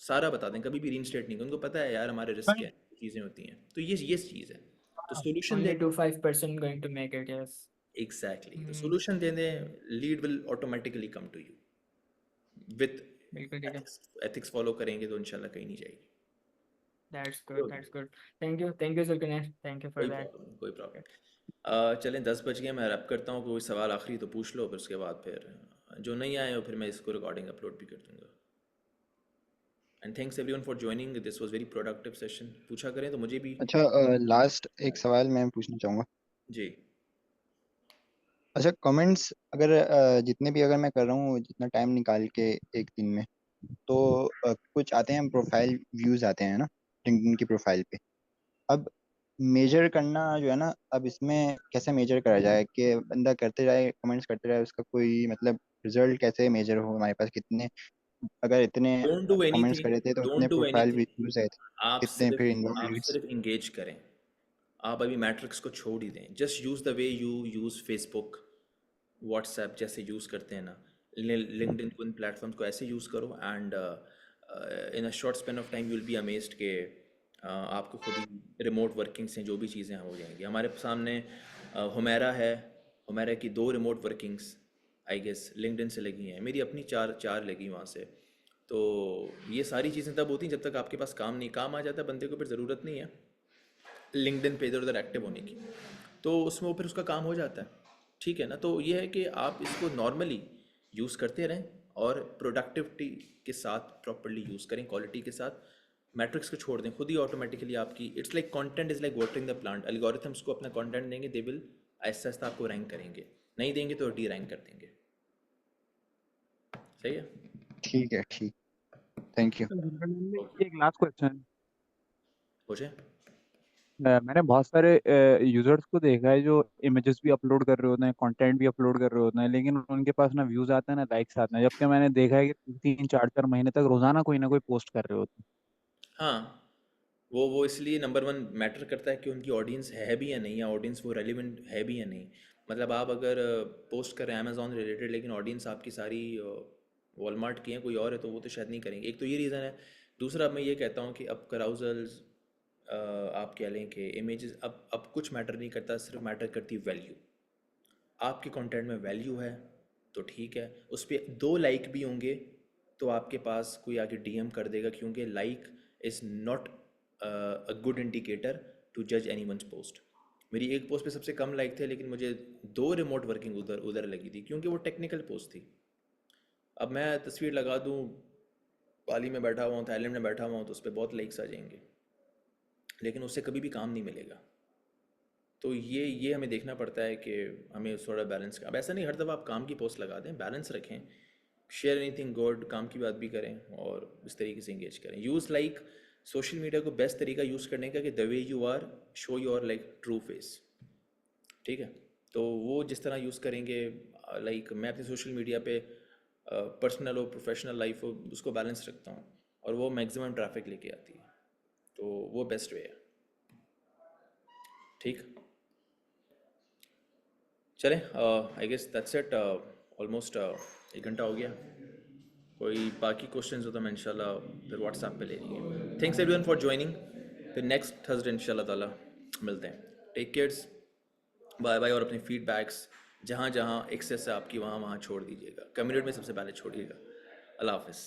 सारा बता दें, कभी भी री स्टेट नहीं, उनको पता है यार हमारे रिस्क क्या है, चीज़ें होती हैं, तो ये चीज़ है। तो सोल्यूशन only दें, 2-5% going to make it, yes. Exactly, तो हम्म, सोल्यूशन दे दें, lead will automatically come to you with बिल्कुल ठीक है। एथिक्स फॉलो करेंगे तो इंशाल्लाह कहीं नहीं जाएगी। That's good. Thank you Zulkarnain, thank you for कोई that. प्रॉब्लम नहीं, कोई प्रॉब्लम। चलें 10 बज गए, मैं रैप करता हूँ, कोई सवाल आखिरी तो पूछ लो, फिर उसके बाद फिर जो नहीं आए हो फिर मैं इसको रिकॉर्डिंग अपलोड भी कर दूँगा। And thanks everyone for joining, this was very productive session. पूछा करें तो मुझे भी। अच्छा, लास्ट एक सवाल मैं पूछना चाहूँगा। जी, अच्छा, कमेंट्स अगर जितने भी अगर मैं कर रहा हूँ जितना टाइम निकाल के एक दिन में, तो कुछ आते हैं प्रोफाइल व्यूज़ आते हैं ना लिंक्डइन की प्रोफाइल पे। अब मेजर करना जो है ना, अब इसमें कैसे मेजर करा जाए कि बंदा करते जाए कमेंट्स करते जाए, उसका कोई मतलब रिजल्ट कैसे मेजर हो हमारे पास, कितने अगर इतने डोंट डू कमेंट्स एनीथिंग, करे थे तो डोंट उतने डू प्रोफाइल एनीथिंग, व्यूज़ आए थे, आप कितने फिर सिर्फ इनबाउंड आप लीड्स। सिर्फ इंगेज करें। आप अभी मैट्रिक्स को छोड़ ही दें, just use the way you use Facebook, WhatsApp जैसे यूज़ करते हैं ना, लिंक्डइन को, इन प्लेटफॉर्म्स को ऐसे यूज़ करो, and in a short span of time you will be amazed कि आपको खुद ही रिमोट वर्किंग से जो भी चीज़ें हो जाएंगी। हमारे सामने हुमैरा है, हुमैरा की 2 remote workings I guess LinkedIn से लगी हैं, मेरी अपनी चार लगी वहाँ से। तो ये सारी चीज़ें तब होती हैं जब तक आपके पास काम नहीं, काम आ जाता है बंदे को फिर ज़रूरत नहीं है। लिंक्डइन पे इधर उधर एक्टिव होने की, तो उसमें वो फिर उसका काम हो जाता है। ठीक है ना, तो ये है कि आप इसको नॉर्मली यूज़ करते रहें और प्रोडक्टिविटी के साथ प्रॉपरली यूज़ करें, क्वालिटी के साथ। मैट्रिक्स को छोड़ दें, खुद ही ऑटोमेटिकली आपकी it's like content is like watering the plant. Algorithms को अपना कंटेंट देंगे, दे विल आहिस्ता आहिस्ता आपको रैंक करेंगे, नहीं देंगे तो डी रैंक कर देंगे। सही है, ठीक है, ठीक, थैंक यू। ओके, एक लास्ट क्वेश्चन। पूछे। मैंने बहुत सारे यूजर्स को देखा है जो इमेजेस भी अपलोड कर रहे होते हैं, कंटेंट भी अपलोड कर रहे होते हैं, लेकिन उनके पास ना व्यूज आते हैं ना लाइक्स आते हैं, जबकि मैंने देखा है कि 3 4 4 महीने तक रोजाना कोई ना कोई पोस्ट कर रहे होते हैं। हाँ, वो इसलिए नंबर वन मैटर करता है कि उनकी ऑडियंस है भी या नहीं, या ऑडियंस वो रेलिवेंट है भी या नहीं। मतलब आप अगर पोस्ट कर रहे हैं अमेजोन रिलेटेड लेकिन ऑडियंस आपकी सारी वॉलमार्ट की है, कोई और है, तो वो तो शायद नहीं करेंगे। एक तो ये रीज़न है। दूसरा मैं ये कहता हूँ कि अब कराउजल्स, आप कह लें कि इमेजेस, अब कुछ मैटर नहीं करता, सिर्फ मैटर करती वैल्यू। आपके कंटेंट में वैल्यू है तो ठीक है, उस पर 2 लाइक भी होंगे तो आपके पास कोई आके डीएम कर देगा, क्योंकि like is not a good indicator to जज एनी वंस पोस्ट। मेरी एक पोस्ट पे सबसे कम लाइक थे, लेकिन मुझे 2 रिमोट वर्किंग उधर लगी थी, क्योंकि वो टेक्निकल पोस्ट थी। अब मैं तस्वीर लगा दूँ, पाली में बैठा हुआ हूँ, थाईलैंड में बैठा हुआ हूँ, तो उस पर बहुत लाइक्स आ जाएंगे, लेकिन उससे कभी भी काम नहीं मिलेगा। तो ये हमें देखना पड़ता है कि हमें थोड़ा बैलेंस का। अब ऐसा नहीं हर दफ़ा आप काम की पोस्ट लगा दें, बैलेंस रखें, शेयर एनीथिंग गुड, काम की बात भी करें और इस तरीके से इंगेज करें। यूज़ लाइक सोशल मीडिया को बेस्ट तरीका यूज़ करने का कि the way you are, show your like true face. ठीक है, तो वो जिस तरह यूज़ करेंगे, लाइक मैं अपनी सोशल मीडिया पे पर्सनल और प्रोफेशनल लाइफ हो उसको बैलेंस रखता हूँ, और वो मैक्सिमम ट्रैफिक लेके आती है, तो वो बेस्ट वे है। ठीक, चलें, I guess that's it. Almost 1 घंटा हो गया। कोई बाकी क्वेश्चंस हो तो मैं इंशाल्लाह फिर व्हाट्सएप पे ले लेंगे। Thanks everyone for joining. फिर नेक्स्ट थर्सडे इंशाल्लाह ताला मिलते हैं। Take cares, bye bye. और अपने फीडबैक्स जहाँ जहाँ एक्सेस है आपकी, वहाँ वहाँ छोड़ दीजिएगा। कम्युनिटी में सबसे पहले छोड़िएगा। अल्लाह हाफिज़।